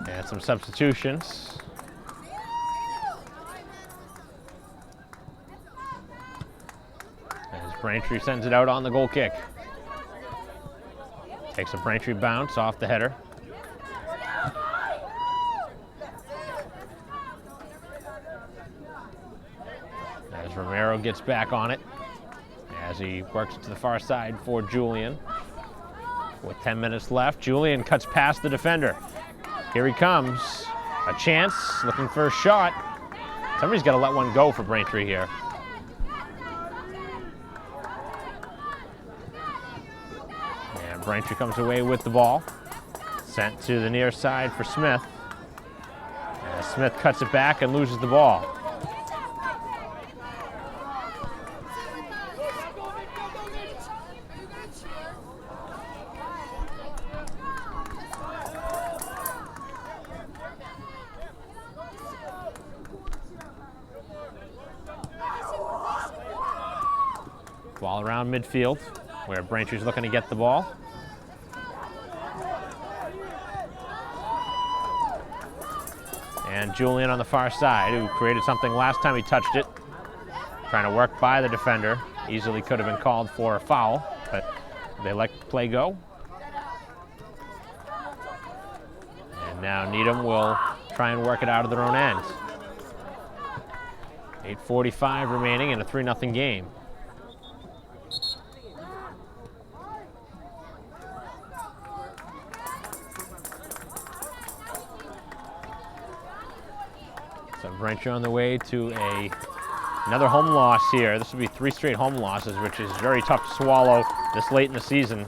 And some substitutions. As Braintree sends it out on the goal kick. Takes a Braintree bounce off the header. As Romero gets back on it, as he works to the far side for Julian. With 10 minutes left, Julian cuts past the defender. Here he comes, a chance, looking for a shot. Somebody's got to let one go for Braintree here. And Braintree comes away with the ball. Sent to the near side for Smith. And Smith cuts it back and loses the ball. Ball around midfield, where Braintree's looking to get the ball. And Julian on the far side, who created something last time he touched it. Trying to work by the defender. Easily could have been called for a foul, but they let play go. And Now Needham will try and work it out of their own end. 8:45 remaining in a 3-0 game. So Braintree on the way to another home loss here. This will be 3 straight home losses, which is very tough to swallow this late in the season.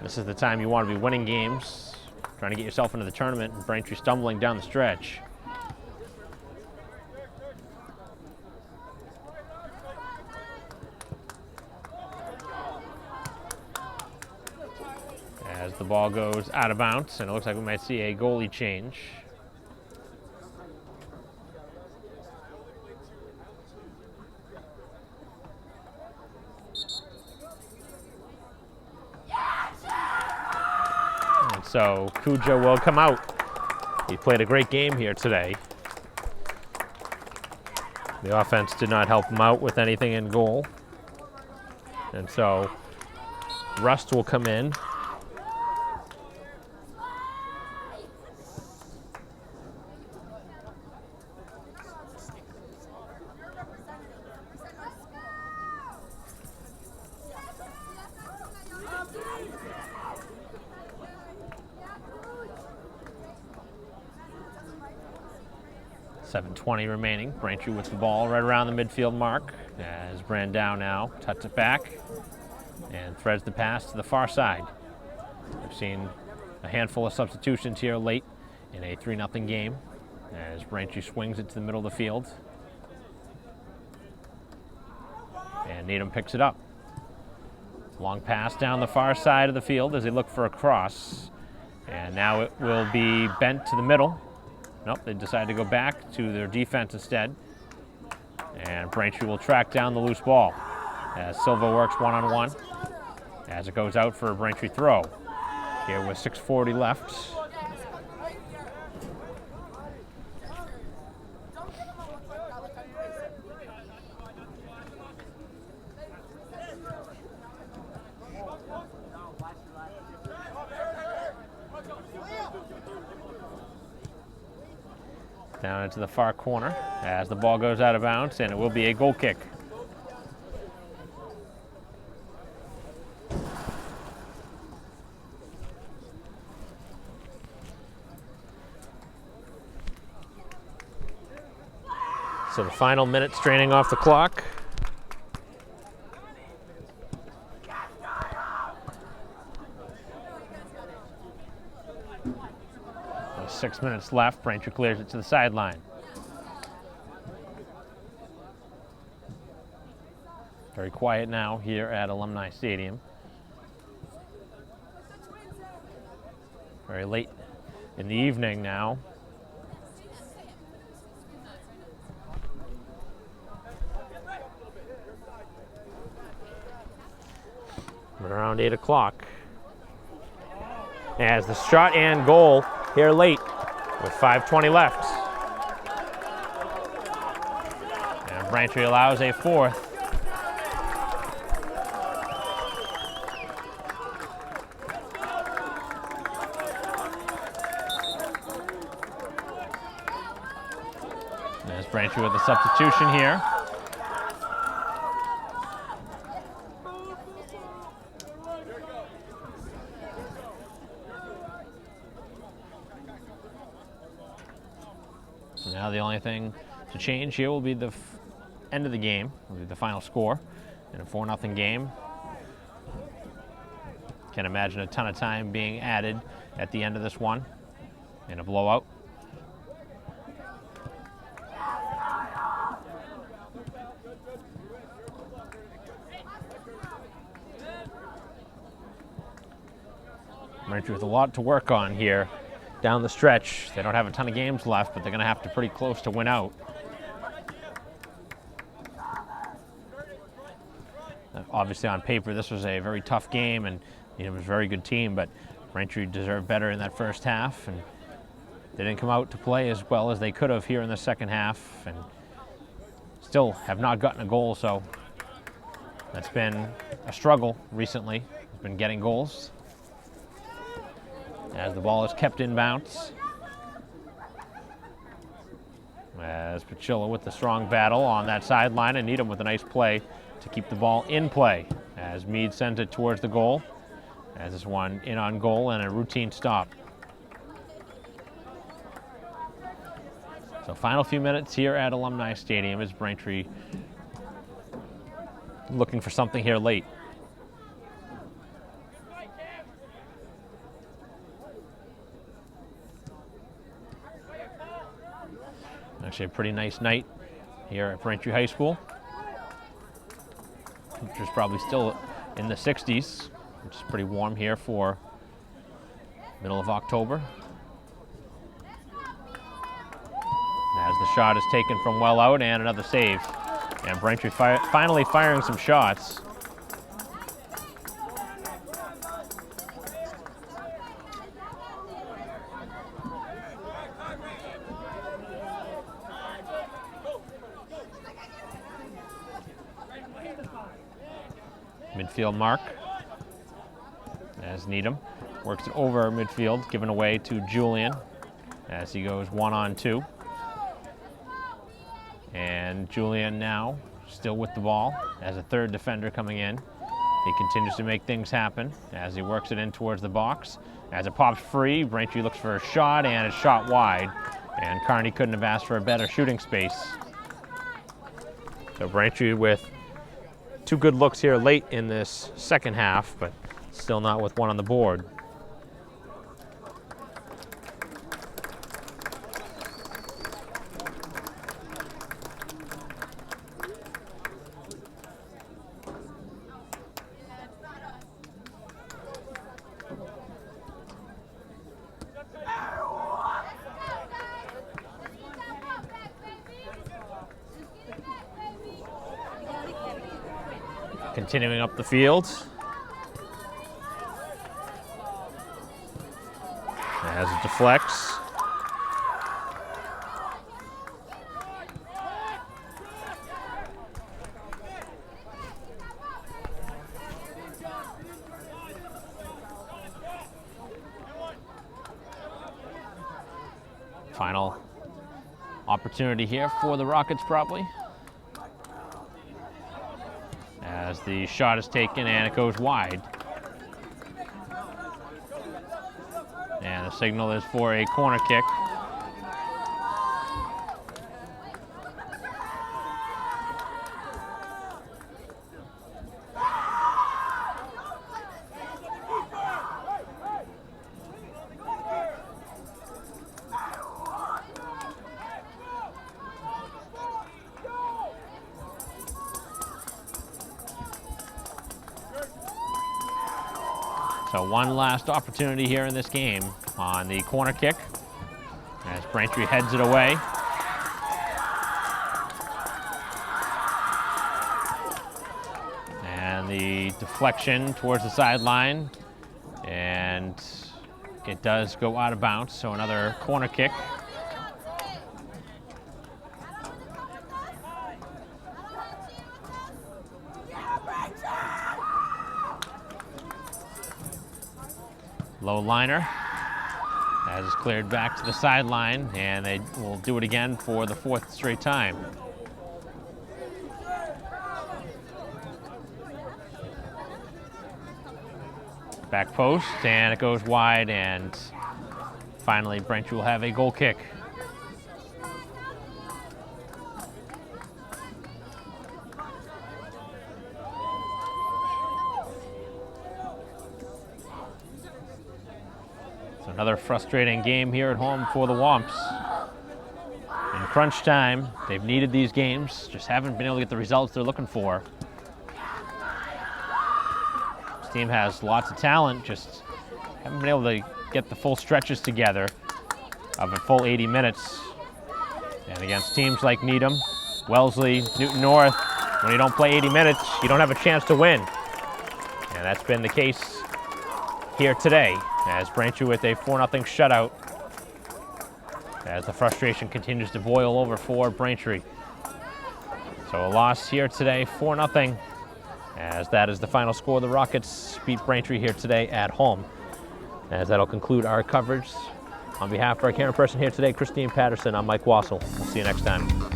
This is the time you want to be winning games, trying to get yourself into the tournament, and Braintree stumbling down the stretch. As the ball goes out of bounds, and it looks like we might see a goalie change. And so Cujo will come out. He played a great game here today. The offense did not help him out with anything in goal. And so Rust will come in. .7:20 remaining. Braintree with the ball right around the midfield mark as Brandau now tucks it back and threads the pass to the far side. We've seen a handful of substitutions here late in a 3-0 game as Braintree swings it to the middle of the field. And Needham picks it up. Long pass down the far side of the field as they look for a cross. And now it will be bent to the middle. Nope, they decide to go back to their defense instead. And Braintree will track down the loose ball as Silva works one-on-one as it goes out for a Braintree throw. Here with 6:40 left. Down into the far corner as the ball goes out of bounds, and it will be a goal kick. So the final minute straining off the clock. With 6 minutes left, Braintree clears it to the sideline. Very quiet now here at Alumni Stadium. Very late in the evening now. Around 8 o'clock. As the shot and goal here late with 5:20 left. And Braintree allows a fourth. There's Braintree with a substitution here. Now the only thing to change here will be the end of the game, will be the final score in a 4-0 game. Can't imagine a ton of time being added at the end of this one in a blowout. Braintree with a lot to work on here down the stretch. They don't have a ton of games left, but they're going to have to pretty close to win out. Obviously on paper this was a very tough game and it was a very good team, but Braintree deserved better in that first half and they didn't come out to play as well as they could have here in the second half and still have not gotten a goal, so that's been a struggle recently. It's been getting goals. as the ball is kept in bounds. As Pachilla with the strong battle on that sideline, and Needham with a nice play to keep the ball in play as Meade sends it towards the goal. As this one in on goal and a routine stop. So final few minutes here at Alumni Stadium as Braintree looking for something here late. Actually a pretty nice night here at Braintree High School. Temperature's probably still in the 60s, which is pretty warm here for middle of October. As the shot is taken from well out, and another save. And Braintree finally firing some shots. Midfield mark as Needham works it over midfield, given away to Julian as he goes 1-on-2. And Julian now still with the ball as a third defender coming in. He continues to make things happen as he works it in towards the box. As it pops free, Braintree looks for a shot, and it's shot wide. And Kearney couldn't have asked for a better shooting space. So Braintree with two good looks here late in this second half, but still not with one on the board. Continuing up the field. As it deflects. Final opportunity here for the Rockets probably. As the shot is taken and it goes wide. And the signal is for a corner kick. So one last opportunity here in this game on the corner kick as Braintree heads it away. And the deflection towards the sideline, and it does go out of bounds, so another corner kick. Low liner as it's cleared back to the sideline, and they will do it again for the fourth straight time. Back post, and it goes wide, and finally Braintree will have a goal kick. Another frustrating game here at home for the Wamps. In crunch time, they've needed these games, just haven't been able to get the results they're looking for. This team has lots of talent, just haven't been able to get the full stretches together of a full 80 minutes. And against teams like Needham, Wellesley, Newton North, when you don't play 80 minutes, you don't have a chance to win. And that's been the case here today, as Braintree with a 4-0 shutout, as the frustration continues to boil over for Braintree. So a loss here today, 4-0, as that is the final score. The Rockets beat Braintree here today at home. As that'll conclude our coverage. On behalf of our camera person here today, Christine Patterson, I'm Mike Wassel. We'll see you next time.